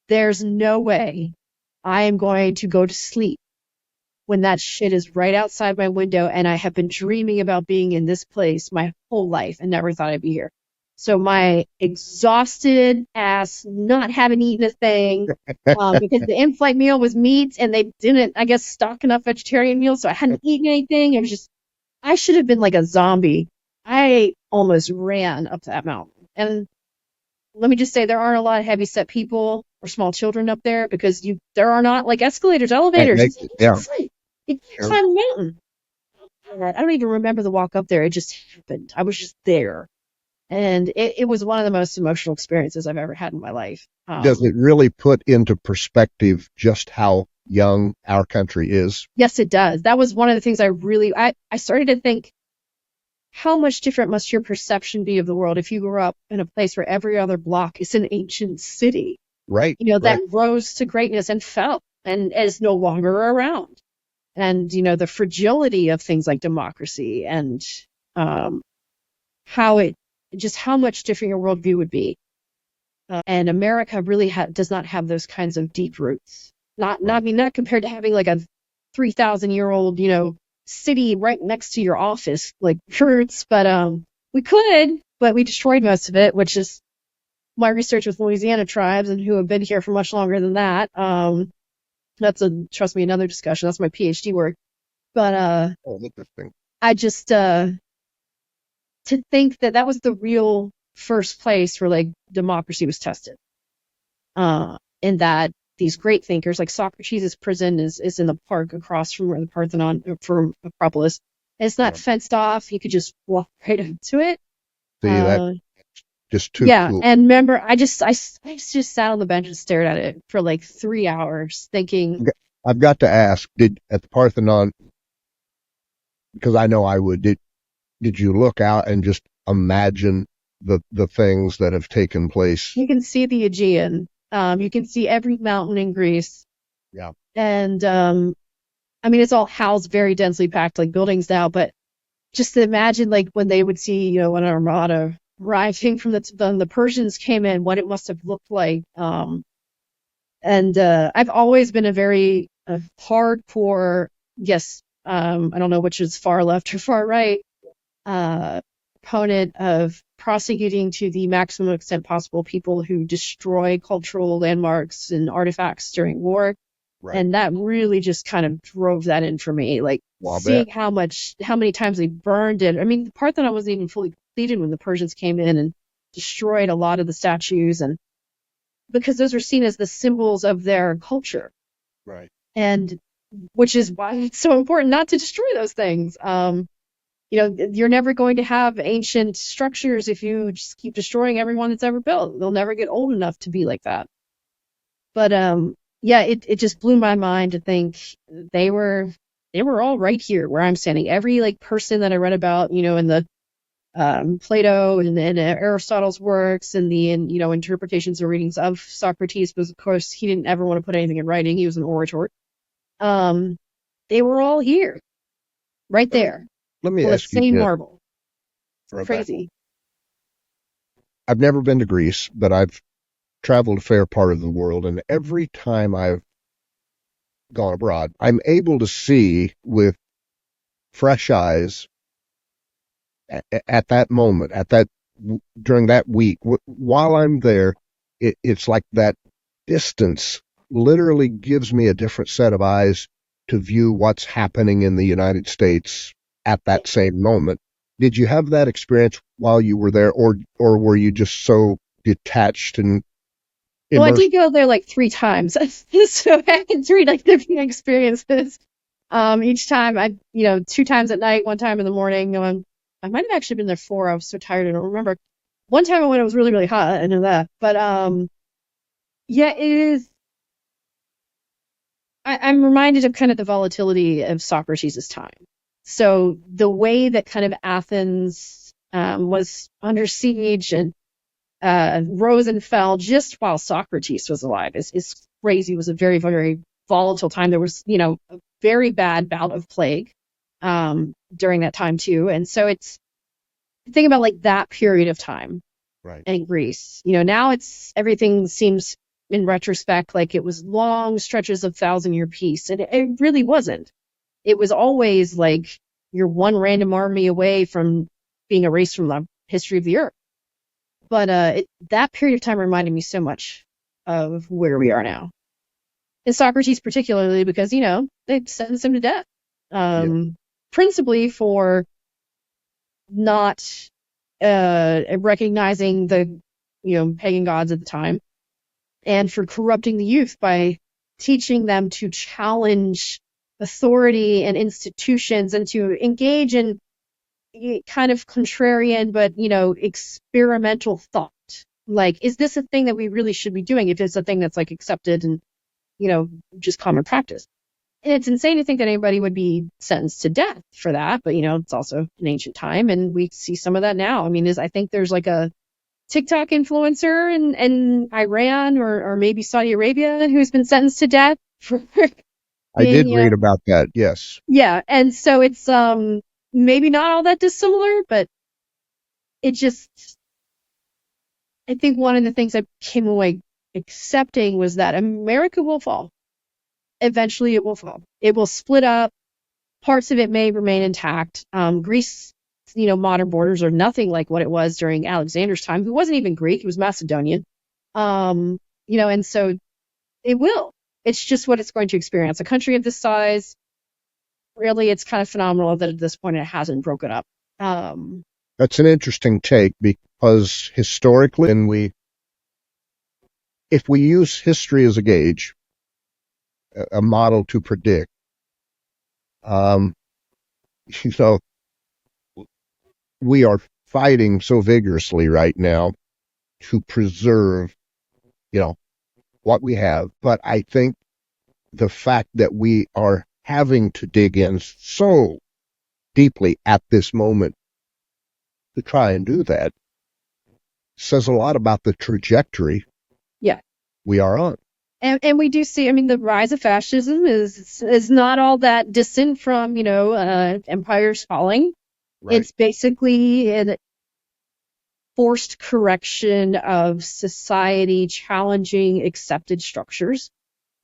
S3: there's no way I am going to go to sleep when that shit is right outside my window, and I have been dreaming about being in this place my whole life and never thought I'd be here. So my exhausted ass, not having eaten a thing, because the in-flight meal was meat, and they didn't, I guess, stock enough vegetarian meals, so I hadn't eaten anything. I should have been like a zombie. I almost ran up that mountain. And let me just say, there aren't a lot of heavy-set people or small children up there, because there are not like escalators, elevators.
S2: Yeah.
S3: You can't climb a mountain. I don't even remember the walk up there. It just happened. I was just there. And it was one of the most emotional experiences I've ever had in my life.
S2: Does it really put into perspective just how young our country is?
S3: Yes, it does. That was one of the things I started to think, how much different must your perception be of the world if you grew up in a place where every other block is an ancient city?
S2: Right.
S3: That rose to greatness and fell and is no longer around. And, the fragility of things like democracy and how much different your worldview would be. And America really does not have those kinds of deep roots. Not compared to having like a 3,000-year-old, city right next to your office, like roots. But we could, but we destroyed most of it, which is my research with Louisiana tribes and who have been here for much longer than that. That's trust me, another discussion. That's my PhD work. But
S2: interesting.
S3: I just to think that was the real first place where like democracy was tested. And that these great thinkers, like Socrates' prison is in the park across from where the Parthenon, from Acropolis. And it's not fenced off. You could just walk right into it.
S2: See, that's just too cool.
S3: And remember, I just sat on the bench and stared at it for like 3 hours, thinking.
S2: I've got to ask, at the Parthenon, because I know I would, did you look out and just imagine the things that have taken place?
S3: You can see the Aegean. You can see every mountain in Greece.
S2: Yeah. And
S3: it's all housed very densely packed like buildings now, but just to imagine like when they would see, an armada arriving from the Persians came in, what it must have looked like. And I've always been a very hardcore, I don't know which is far left or far right, proponent of prosecuting to the maximum extent possible people who destroy cultural landmarks and artifacts during war. Right. And that really just kind of drove that in for me, like seeing how many times they burned it. The Parthenon wasn't even fully completed when the Persians came in and destroyed a lot of the statues, and because those were seen as the symbols of their culture.
S2: Right.
S3: And which is why it's so important not to destroy those things. You're never going to have ancient structures if you just keep destroying everyone that's ever built. They'll never get old enough to be like that. But it just blew my mind to think they were all right here where I'm standing. Every like person that I read about, in the Plato and Aristotle's works and the interpretations or readings of Socrates, because of course he didn't ever want to put anything in writing. He was an orator. They were all here, right there.
S2: Let me ask you this.
S3: Marble. Crazy.
S2: I've never been to Greece, but I've traveled a fair part of the world, and every time I've gone abroad, I'm able to see with fresh eyes at that moment, at that during that week, while I'm there, it's like that distance literally gives me a different set of eyes to view what's happening in the United States at that same moment. Did you have that experience while you were there, or were you just so detached and
S3: Well, I
S2: immersed?
S3: did go there like 3 times, so I had 3 like different experiences. Each time 2 times at night, 1 time in the morning. I might have actually been there 4. I was so tired I don't remember. One time I went, it was really, really hot. I know that. But yeah, it is. I'm reminded of kind of the volatility of Socrates' time. So the way that kind of Athens was under siege and rose and fell just while Socrates was alive is crazy. It was a very, very volatile time. There was, a very bad bout of plague during that time too. And so think about like that period of time
S2: Right.
S3: in Greece. Now everything seems in retrospect like it was long stretches of 1,000-year peace. And it really wasn't. It was always like you're one random army away from being erased from the history of the earth. But that period of time reminded me so much of where we are now. And Socrates particularly because, they sentenced him to death. Principally for not recognizing the, pagan gods at the time, and for corrupting the youth by teaching them to challenge authority and institutions and to engage in kind of contrarian but experimental thought. Like, is this a thing that we really should be doing if it's a thing that's like accepted and just common practice? And it's insane to think that anybody would be sentenced to death for that, but it's also an ancient time and we see some of that now. I mean, I think there's like a TikTok influencer in Iran or maybe Saudi Arabia who's been sentenced to death for
S2: I did read about that, yes.
S3: Yeah, and so it's maybe not all that dissimilar, but I think one of the things I came away accepting was that America will fall. Eventually it will fall. It will split up. Parts of it may remain intact. Greece, modern borders are nothing like what it was during Alexander's time, who wasn't even Greek, he was Macedonian. And so it will. It's just what it's going to experience. A country of this size, really, it's kind of phenomenal that at this point it hasn't broken up.
S2: That's an interesting take because historically, if we use history as a gauge, a model to predict, we are fighting so vigorously right now to preserve, what we have. But I think the fact that we are having to dig in so deeply at this moment to try and do that says a lot about the trajectory we are on.
S3: And we do see, the rise of fascism is not all that distant from, empires falling. Right. It's basically a forced correction of society challenging accepted structures.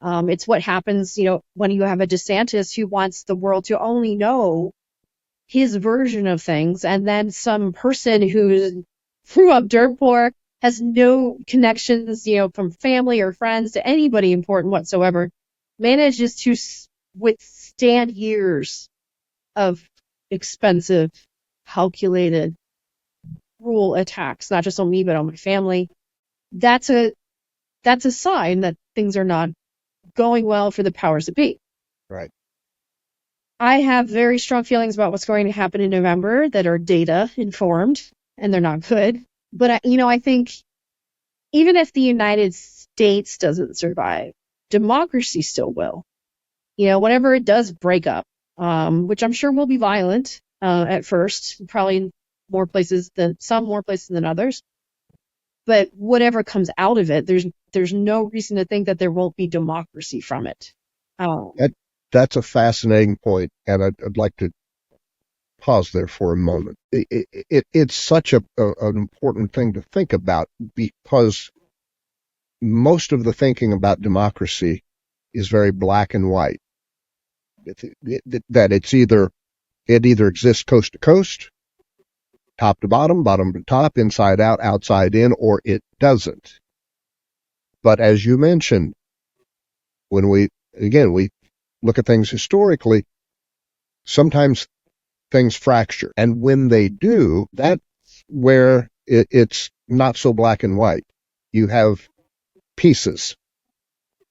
S3: It's what happens, when you have a DeSantis who wants the world to only know his version of things, and then some person who grew up dirt poor, has no connections, from family or friends to anybody important whatsoever, manages to withstand years of expensive, calculated, cruel attacks, not just on me, but on my family. That's a sign that things are not going well for the powers that be.
S2: Right.
S3: I have very strong feelings about what's going to happen in November that are data informed, and they're not good. But, I think even if the United States doesn't survive, democracy still will. Whenever it does break up, which I'm sure will be violent at first, probably in more places than others. But whatever comes out of it, there's no reason to think that there won't be democracy from it.
S2: That's a fascinating point, and I'd like to pause there for a moment. It's such an important thing to think about because most of the thinking about democracy is very black and white. That it either exists coast to coast top to bottom, bottom to top, inside out, outside in, or it doesn't. But as you mentioned, when we look at things historically, sometimes things fracture. And when they do, that's where it's not so black and white. You have pieces.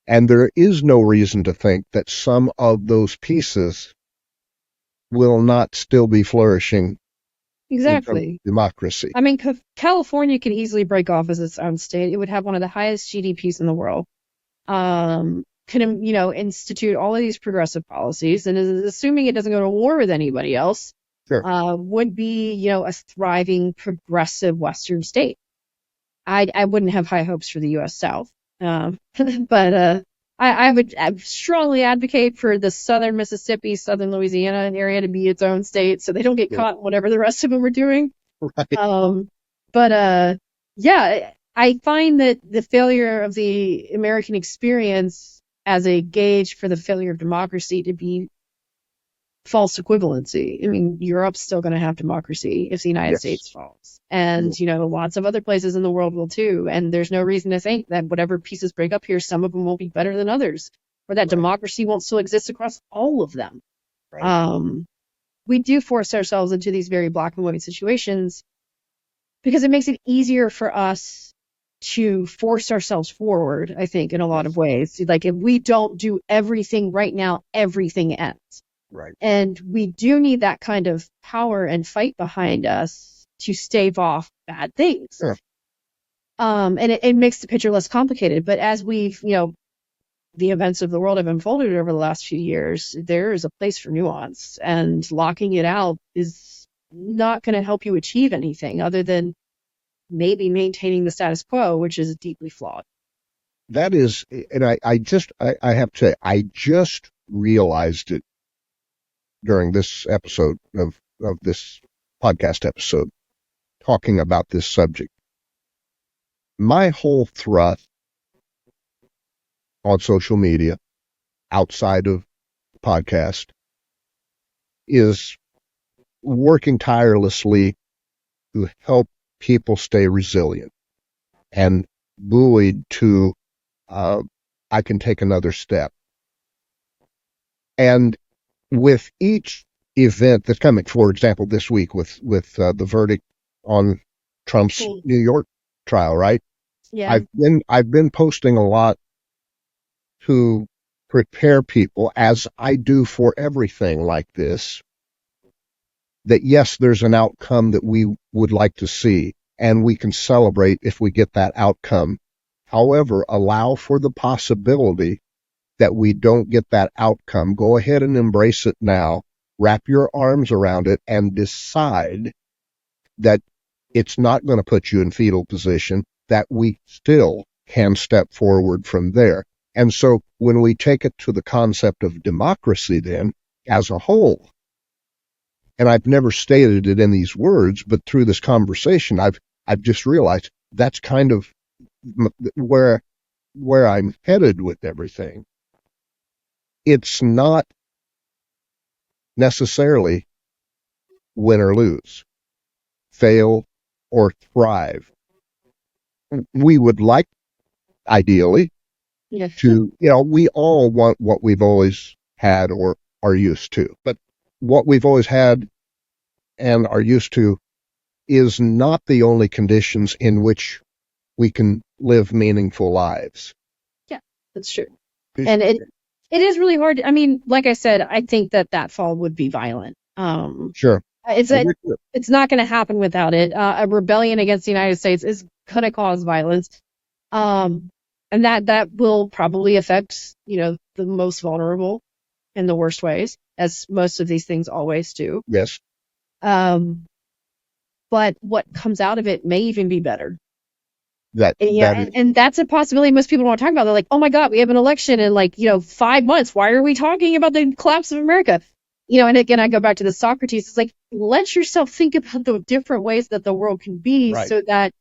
S2: And there is no reason to think that some of those pieces will not still be flourishing.
S3: Exactly.
S2: Democracy.
S3: I mean, California could easily break off as its own state. It would have one of the highest GDPs in the world. Could, institute all of these progressive policies, and assuming it doesn't go to war with anybody else,
S2: Sure.
S3: would be, a thriving progressive Western state. I wouldn't have high hopes for the U.S. South, but I would strongly advocate for the southern Mississippi, southern Louisiana area to be its own state, so they don't get caught in whatever the rest of them are doing.
S2: Right.
S3: I find that the failure of the American experience as a gauge for the failure of democracy to be false equivalency. I mean, Europe's still going to have democracy if the United States falls. And, lots of other places in the world will too. And there's no reason to think that whatever pieces break up here, some of them will be better than others, or that democracy won't still exist across all of them. Right. We do force ourselves into these very black and white situations because it makes it easier for us to force ourselves forward, I think, in a lot of ways. Like, if we don't do everything right now, everything ends.
S2: Right.
S3: And we do need that kind of power and fight behind us to stave off bad things.
S2: Sure.
S3: And it makes the picture less complicated. But as we've, the events of the world have unfolded over the last few years, there is a place for nuance, and locking it out is not going to help you achieve anything other than maybe maintaining the status quo, which is deeply flawed.
S2: That is, and I have to say, I just realized it during this episode of this podcast episode, talking about this subject. My whole thrust on social media, outside of podcast, is working tirelessly to help people stay resilient and buoyed to, I can take another step. And with each event that's coming, for example, this week with the verdict on Trump's New York trial, right?
S3: Yeah.
S2: I've been posting a lot to prepare people, as I do for everything like this, that yes, there's an outcome that we would like to see, and we can celebrate if we get that outcome. However, allow for the possibility that we don't get that outcome. Go ahead and embrace it now. Wrap your arms around it and decide that it's not going to put you in fetal position, that we still can step forward from there. And so when we take it to the concept of democracy then, as a whole, and I've never stated it in these words, but through this conversation, I've just realized that's kind of where I'm headed with everything. It's not necessarily win or lose, fail or thrive. We would like, ideally, to, we all want what we've always had or are used to. But what we've always had and are used to is not the only conditions in which we can live meaningful lives.
S3: Yeah, that's true. And it is really hard. I mean, like I said, I think that fall would be violent.
S2: Sure.
S3: It's not going to happen without it. A rebellion against the United States is going to cause violence. And that will probably affect, the most vulnerable in the worst ways, as most of these things always do.
S2: Yes.
S3: But what comes out of it may even be better.
S2: And
S3: that's a possibility most people don't talk about. They're like, oh my God, we have an election in 5 months. Why are we talking about the collapse of America? And again, I go back to the Socrates. It's like, let yourself think about the different ways that the world can be, right, so that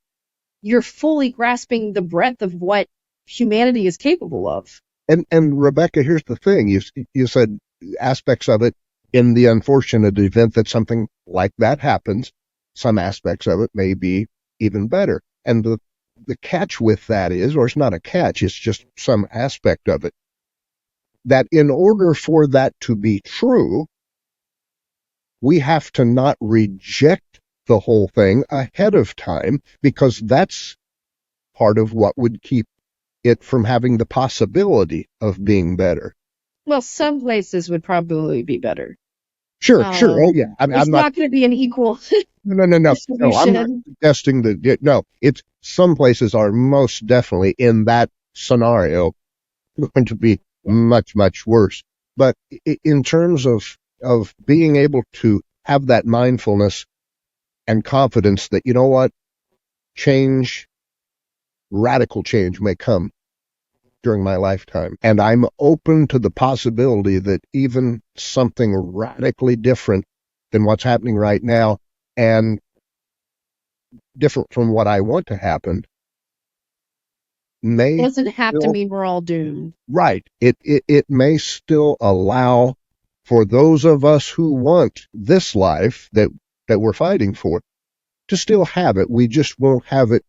S3: you're fully grasping the breadth of what humanity is capable of.
S2: And Rebekah, here's the thing. You said aspects of it in the unfortunate event that something like that happens. some aspects of it may be even better. And the catch with that is, or it's not a catch, it's just some aspect of it, that in order for that to be true, we have to not reject the whole thing ahead of time, because that's part of what would keep it from having the possibility of being better.
S3: Well, some places would probably be better.
S2: Sure. Oh, yeah.
S3: It's not going to be an equal
S2: No, I'm not
S3: distribution.
S2: suggesting that. No, it's some places are most definitely in that scenario going to be much, much worse. But in terms of being able to have that mindfulness and confidence that, you know what, radical change may come during my lifetime. And I'm open to the possibility that even something radically different than what's happening right now, and different from what I want to happen, may
S3: Doesn't have to
S2: still,
S3: mean we're all doomed.
S2: right. It may still allow for those of us who want this life that we're fighting for to still have it. We just won't have it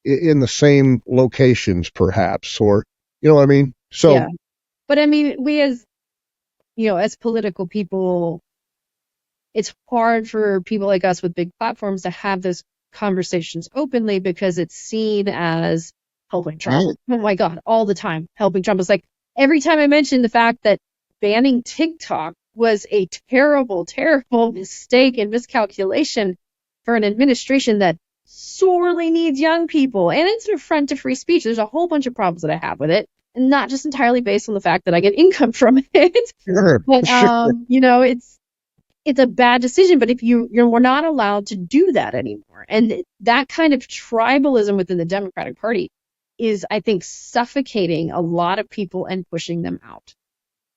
S2: in the same locations, perhaps, or, you know what I mean? So,
S3: Yeah. But I mean, we as political people, it's hard for people like us with big platforms to have those conversations openly, because it's seen as helping Trump. Oh my God, all the time, helping Trump. It's like every time I mention the fact that banning TikTok was a terrible, terrible mistake and miscalculation for an administration that sorely needs young people, and it's an affront to free speech. There's a whole bunch of problems that I have with it, and not just entirely based on the fact that I get income from it.
S2: sure,
S3: But
S2: sure.
S3: it's a bad decision. But if we're not allowed to do that anymore, and that kind of tribalism within the Democratic Party is, I think, suffocating a lot of people and pushing them out.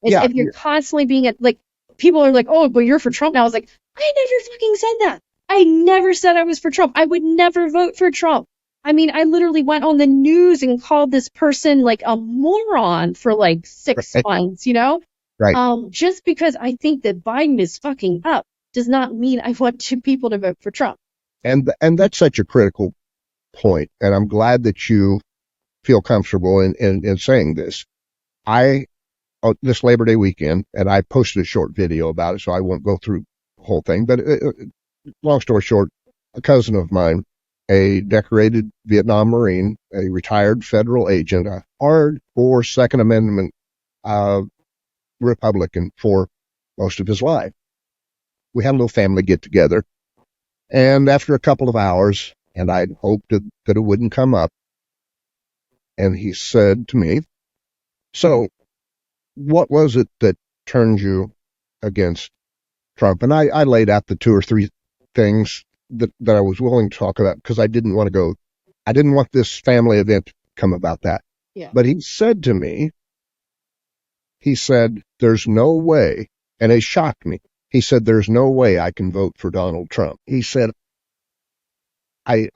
S2: Yeah,
S3: If you're constantly being like, people are like, oh, but you're for Trump now. I was like, I never fucking said that. I never said I was for Trump. I would never vote for Trump. I mean, I literally went on the news and called this person like a moron for like 6 months,
S2: right.
S3: Just because I think that Biden is fucking up does not mean I want people to vote for Trump.
S2: And that's such a critical point, and I'm glad that you feel comfortable in saying this. This Labor Day weekend, and I posted a short video about it, so I won't go through the whole thing, but long story short, a cousin of mine, a decorated Vietnam Marine, a retired federal agent, a hardcore Second Amendment Republican for most of his life. We had a little family get together, and after a couple of hours, and I'd hoped that it wouldn't come up, and he said to me, so what was it that turned you against Trump? And I laid out the 2 or 3 things that I was willing to talk about, because I didn't want this family event to come about that.
S3: Yeah.
S2: But he said to me, there's no way, and it shocked me. He said, there's no way I can vote for Donald Trump. He said, I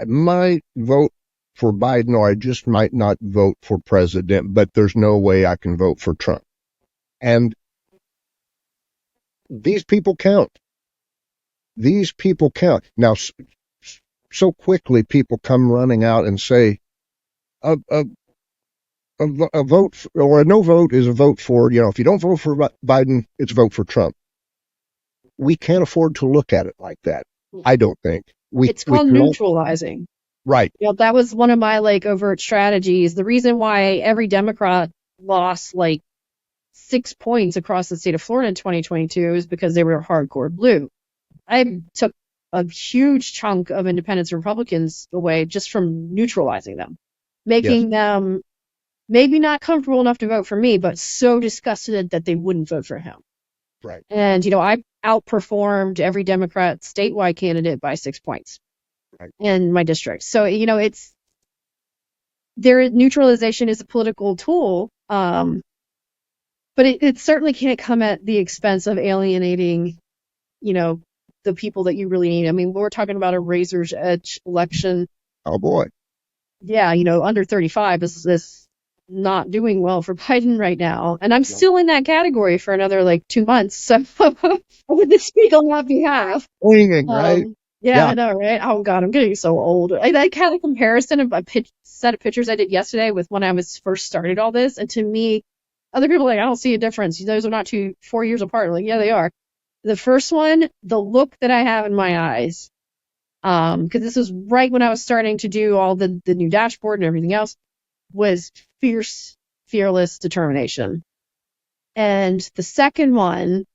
S2: might vote for Biden, or I just might not vote for president, but there's no way I can vote for Trump. And these people count. These people count. Now, so quickly people come running out and say, a vote or a no vote is a vote for, if you don't vote for Biden, it's a vote for Trump. We can't afford to look at it like that. I don't think.
S3: It's called neutralizing.
S2: Right.
S3: That was one of my overt strategies. The reason why every Democrat lost 6 points across the state of Florida in 2022 is because they were hardcore blue. I took a huge chunk of independents and Republicans away just from neutralizing them, making them maybe not comfortable enough to vote for me, but so disgusted that they wouldn't vote for him.
S2: Right.
S3: And, I outperformed every Democrat statewide candidate by 6 points in my district. So, neutralization is a political tool, but it certainly can't come at the expense of alienating, the people that you really need. I mean, we're talking about a razor's edge election.
S2: Oh, boy.
S3: Yeah, under 35 is not doing well for Biden right now. And I'm still in that category for another 2 months. So I would speak on that behalf.
S2: Right.
S3: Yeah, I know, right? Oh God, I'm getting so old. I had a comparison of a set of pictures I did yesterday with when I was first started all this, and to me, other people are like, I don't see a difference. Those are not 4 years apart. I'm like, yeah, they are. The first one, the look that I have in my eyes, because this was right when I was starting to do all the new dashboard and everything else, was fierce, fearless determination. And the second one,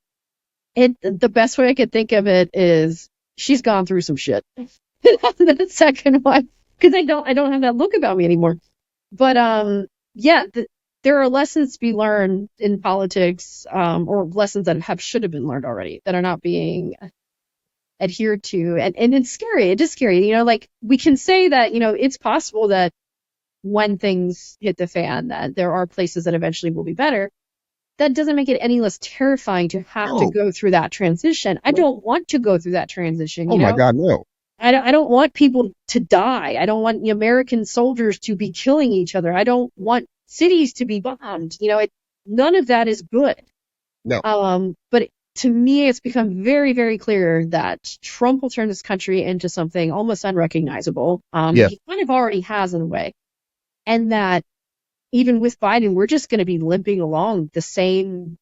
S3: the best way I could think of it is she's gone through some shit. The second one, because I don't have that look about me anymore. But yeah, there are lessons to be learned in politics, or lessons that should have been learned already that are not being adhered to, and it's scary. It is scary. Like we can say that it's possible that when things hit the fan, that there are places that eventually will be better. That doesn't make it any less terrifying to have to go through that transition. I don't want to go through that transition.
S2: Oh my God, no.
S3: I don't want people to die. I don't want the American soldiers to be killing each other. I don't want cities to be bombed. None of that is good.
S2: No.
S3: But to me, it's become very, very clear that Trump will turn this country into something almost unrecognizable.
S2: Yes.
S3: He kind of already has in a way. And that even with Biden, we're just going to be limping along the same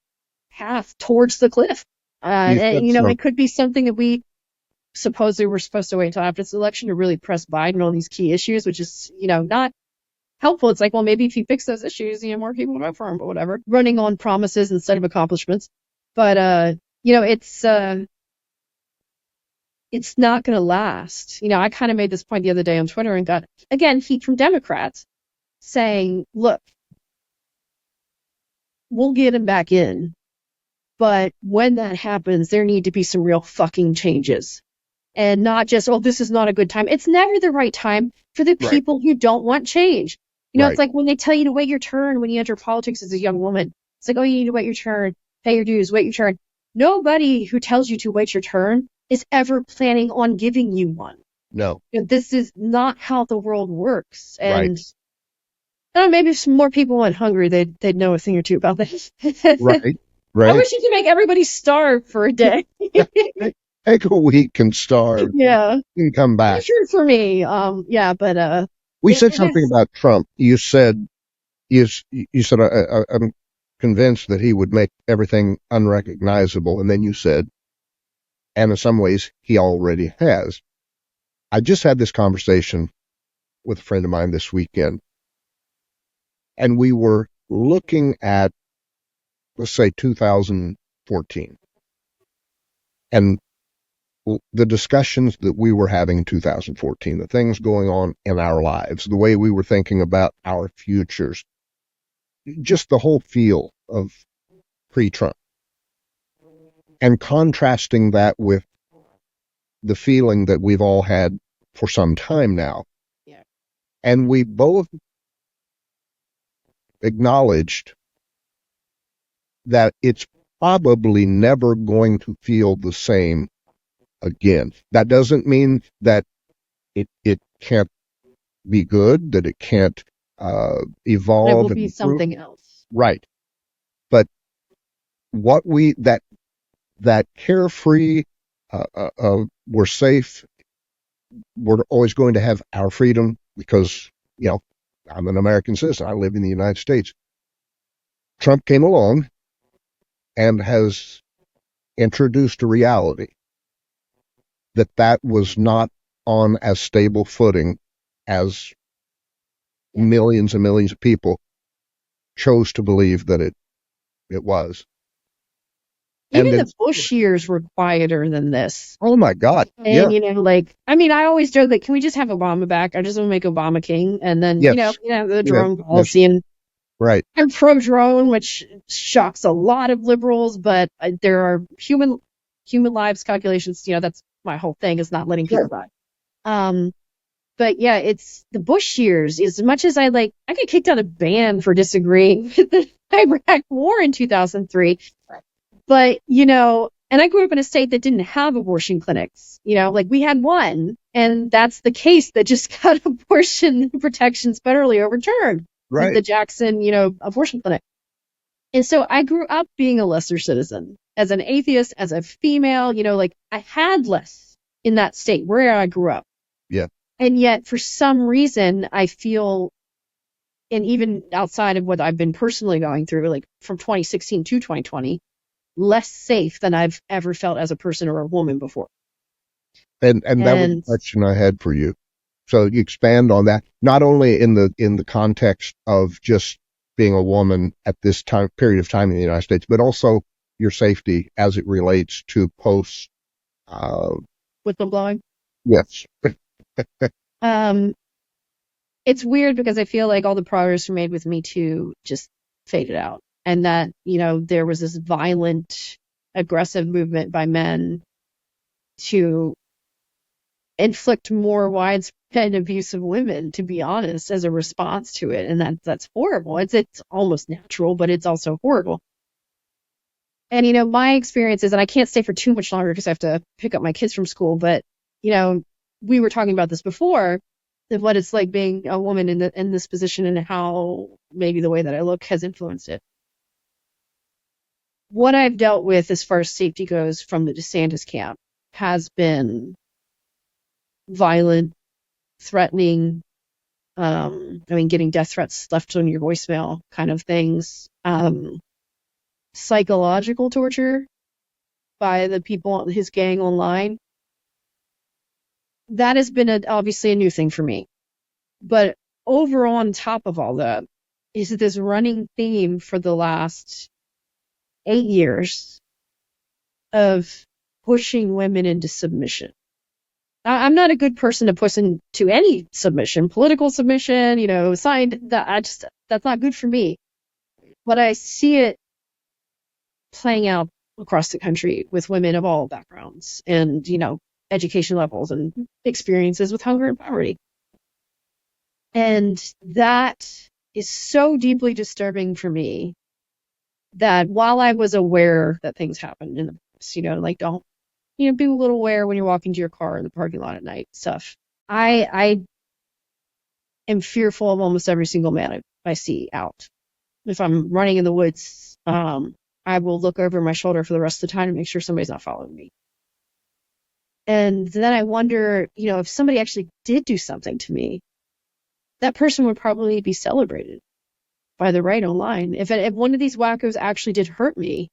S3: path towards the cliff. It could be something that we supposedly were supposed to wait until after this election to really press Biden on these key issues, which is, not helpful. It's like, well, maybe if he fixed those issues, more people would vote for him, but whatever. Running on promises instead of accomplishments. But, it's not going to last. I kind of made this point the other day on Twitter and got, again, heat from Democrats saying, look, we'll get him back in. But when that happens, there need to be some real fucking changes. And not just, oh, this is not a good time. It's never the right time for the people who don't want change. It's like when they tell you to wait your turn when you enter politics as a young woman. It's like, oh, you need to wait your turn, pay your dues, wait your turn. Nobody who tells you to wait your turn is ever planning on giving you one.
S2: No.
S3: This is not how the world works. And I don't know, maybe if some more people went hungry, they'd know a thing or two about this.
S2: Right.
S3: I wish you could make everybody starve for a day.
S2: Take a week and starve.
S3: Yeah.
S2: You can come back.
S3: Sure for me. But
S2: we said something about Trump. You said I'm convinced that he would make everything unrecognizable, and then you said, and in some ways he already has. I just had this conversation with a friend of mine this weekend, and we were looking at, let's say, 2014, and the discussions that we were having in 2014, the things going on in our lives, the way we were thinking about our futures, just the whole feel of pre-Trump, and contrasting that with the feeling that we've all had for some time now.
S3: Yeah.
S2: And we both acknowledged that it's probably never going to feel the same again. That doesn't mean that it can't be good, that it can't evolve.
S3: It will be something else.
S2: Right. But what that carefree, we're safe, we're always going to have our freedom because, I'm an American citizen. I live in the United States. Trump came along and has introduced a reality that was not on as stable footing as millions and millions of people chose to believe that it was.
S3: Even the Bush years were quieter than this.
S2: Oh my God.
S3: And I always joke that, can we just have Obama back? I just want to make Obama king. And then, the drone policy. And
S2: right.
S3: I'm pro-drone, which shocks a lot of liberals, but there are human lives calculations. That's my whole thing, is not letting people die. But yeah, it's the Bush years. As much as I got kicked out of band for disagreeing with the Iraq War in 2003. But, and I grew up in a state that didn't have abortion clinics. We had one, and that's the case that just got abortion protections federally overturned.
S2: Right.
S3: The Jackson, abortion clinic. And so I grew up being a lesser citizen as an atheist, as a female, I had less in that state where I grew up.
S2: Yeah.
S3: And yet, for some reason, I feel, and even outside of what I've been personally going through, like from 2016 to 2020, less safe than I've ever felt as a person or a woman before.
S2: And that was the question I had for you. So you expand on that, not only in the context of just being a woman at this time period of time in the United States, but also your safety as it relates to post.
S3: Whistleblowing?
S2: Yes.
S3: It's weird because I feel like all the progress we made with Me Too just faded out. And that, there was this violent, aggressive movement by men to inflict more widespread abuse of women, to be honest, as a response to it. And that's horrible. It's almost natural, but it's also horrible. And, my experiences, and I can't stay for too much longer because I have to pick up my kids from school, but, we were talking about this before, of what it's like being a woman in this position and how maybe the way that I look has influenced it. What I've dealt with as far as safety goes from the DeSantis camp has been violent, threatening, getting death threats left on your voicemail kind of things, psychological torture by the people, his gang online. That has been obviously a new thing for me. But over on top of all that is this running theme for the last 8 years of pushing women into submission. I'm not a good person to push into any submission, political submission, that's not good for me. But I see it playing out across the country with women of all backgrounds and, education levels and experiences with hunger and poverty. And that is so deeply disturbing for me that while I was aware that things happened in the past, don't, be a little aware when you're walking to your car in the parking lot at night, stuff. I am fearful of almost every single man I see out. If I'm running in the woods, I will look over my shoulder for the rest of the time to make sure somebody's not following me. And then I wonder, if somebody actually did do something to me, that person would probably be celebrated by the right online. If one of these wackos actually did hurt me,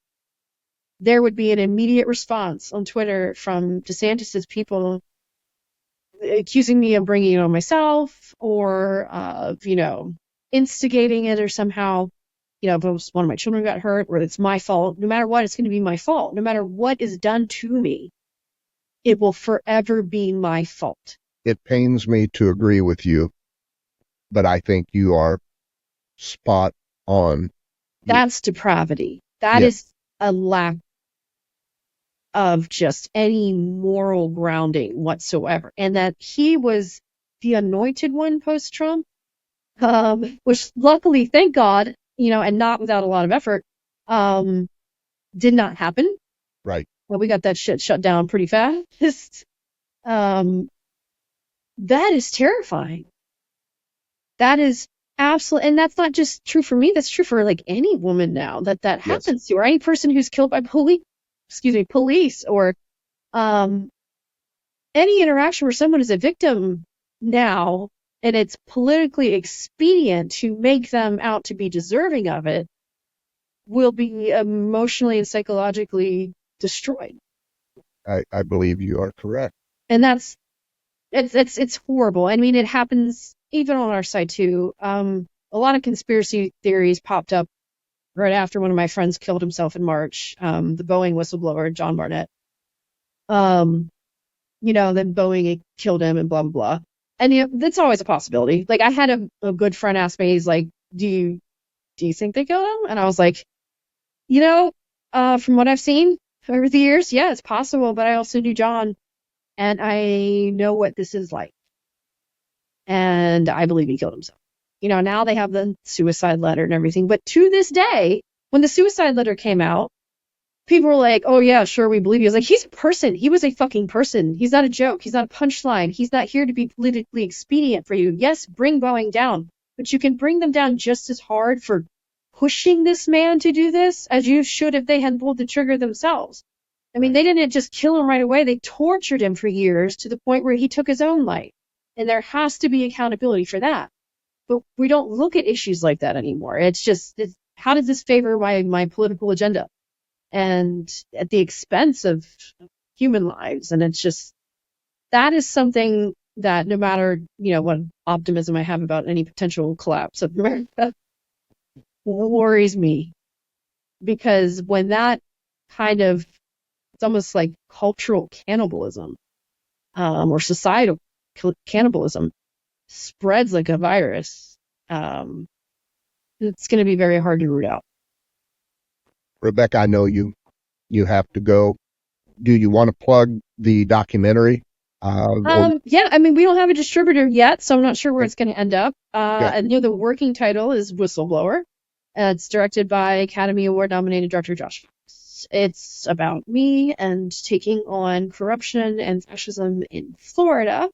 S3: there would be an immediate response on Twitter from DeSantis's people accusing me of bringing it on myself or of, instigating it or somehow, if one of my children got hurt or it's my fault, no matter what, it's going to be my fault. No matter what is done to me, it will forever be my fault.
S2: It pains me to agree with you, but I think you are spot on.
S3: That's depravity. That is a lack of just any moral grounding whatsoever. And that he was the anointed one post-Trump, which luckily, thank God, and not without a lot of effort, did not happen.
S2: Right.
S3: Well, we got that shit shut down pretty fast. That is terrifying. That is absolutely, and that's not just true for me. That's true for like any woman now that happens to, or any person who's killed by police, or any interaction where someone is a victim now, and it's politically expedient to make them out to be deserving of it, will be emotionally and psychologically destroyed.
S2: I believe you are correct.
S3: And it's horrible. I mean, it happens even on our side too. A lot of conspiracy theories popped up right after one of my friends killed himself in March, the Boeing whistleblower, John Barnett. Then Boeing killed him and blah, blah, blah. And that's always a possibility. Like, I had a good friend ask me, he's like, do you think they killed him? And I was like, from what I've seen over the years, yeah, it's possible, but I also knew John, and I know what this is like. And I believe he killed himself. Now they have the suicide letter and everything, but to this day, when the suicide letter came out, people were like, oh yeah, sure, we believe you. I was like, he's a person. He was a fucking person. He's not a joke. He's not a punchline. He's not here to be politically expedient for you. Yes, bring Boeing down, but you can bring them down just as hard for pushing this man to do this as you should if they had pulled the trigger themselves. I mean, they didn't just kill him right away. They tortured him for years to the point where he took his own life. And there has to be accountability for that. But we don't look at issues like that anymore. It's just, how does this favor my political agenda? And at the expense of human lives. And it's just, that is something that no matter, what optimism I have about any potential collapse of America, worries me. Because when that kind of, it's almost like cultural cannibalism, or societal cannibalism spreads like a virus, it's going to be very hard to root out.
S2: Rebekah, I know you have to go. Do you want to plug the documentary?
S3: Yeah, I mean, we don't have a distributor yet, so I'm not sure where it's going to end up. I know the working title is Whistleblower. It's directed by Academy Award nominated director Josh Fox. It's about me and taking on corruption and fascism in Florida.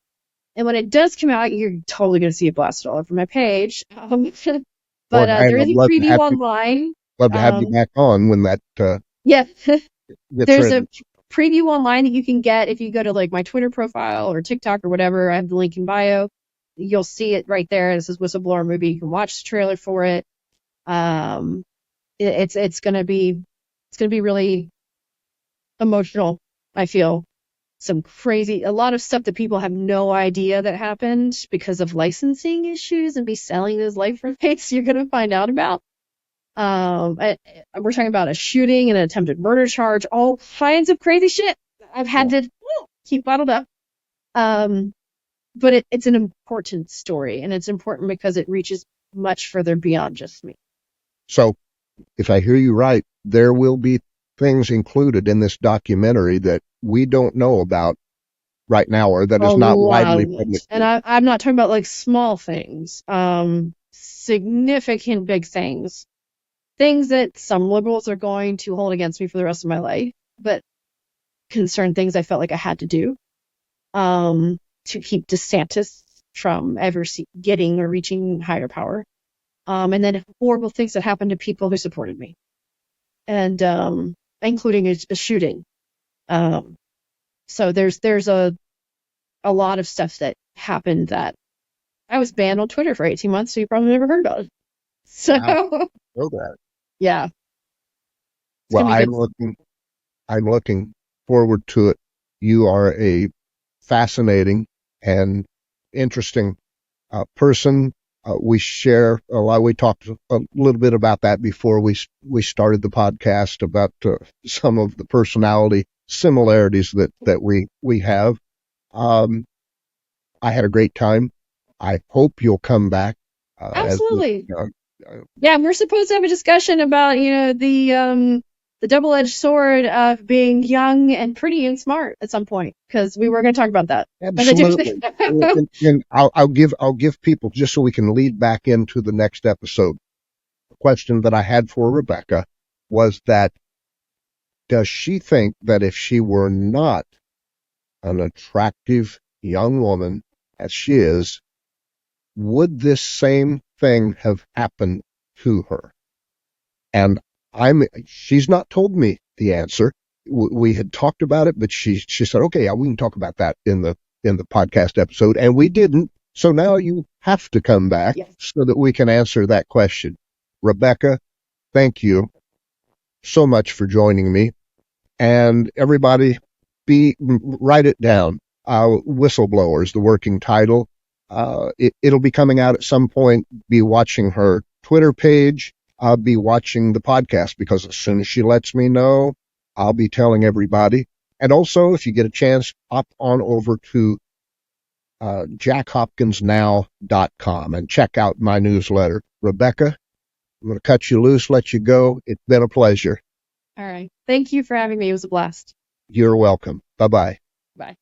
S3: And when it does come out, you're totally going to see it blasted all over my page. But there is a preview online.
S2: Love to have you back on when that.
S3: Yeah. There's
S2: ready.
S3: a preview online that you can get if you go to like my Twitter profile or TikTok or whatever. I have the link in bio. You'll see it right there. This is Whistleblower movie. You can watch the trailer for it. It's gonna be really emotional. I feel a lot of stuff that people have no idea that happened because of licensing issues and me selling those life rights. You're gonna find out about. We're talking about a shooting and an attempted murder charge, all kinds of crazy shit I've had to keep bottled up. But it's an important story, and it's important because it reaches much further beyond just me.
S2: So, if I hear you right, there will be things included in this documentary that we don't know about right now, or that is not widely public.
S3: And I'm not talking about like small things, significant big things. Things that some liberals are going to hold against me for the rest of my life, but concern things I felt like I had to do to keep DeSantis from ever getting or reaching higher power. And then horrible things that happened to people who supported me, and including a shooting. So there's a lot of stuff that happened that I was banned on Twitter for 18 months, so you probably never heard about it. So.
S2: Wow. Know that.
S3: Yeah.
S2: Well, I'm looking forward to it. You are a fascinating and interesting person. We share a lot. We talked a little bit about that before we started the podcast, about some of the personality similarities that we have. I had a great time. I hope you'll come back.
S3: Absolutely. Yeah, we're supposed to have a discussion about, the double-edged sword of being young and pretty and smart at some point, because we were going to talk about that.
S2: Absolutely. and I'll give people, just so we can lead back into the next episode. The question that I had for Rebekah was that, does she think that if she were not an attractive young woman as she is, would this same thing have happened to her? And she's not told me the answer. We had talked about it, but she said, okay, we can talk about that in the podcast episode, and we didn't. So now you have to come back so that we can answer that question. Rebekah, thank you so much for joining me. And everybody, write it down. Whistleblower is the working title. It'll be coming out at some point. Be watching her Twitter page. I'll be watching the podcast, because as soon as she lets me know, I'll be telling everybody. And also, if you get a chance, hop on over to jackhopkinsnow.com and check out my newsletter. Rebekah, I'm going to cut you loose, let you go. It's been a pleasure.
S3: All right. Thank you for having me. It was a blast.
S2: You're welcome. Bye-bye.
S3: Bye.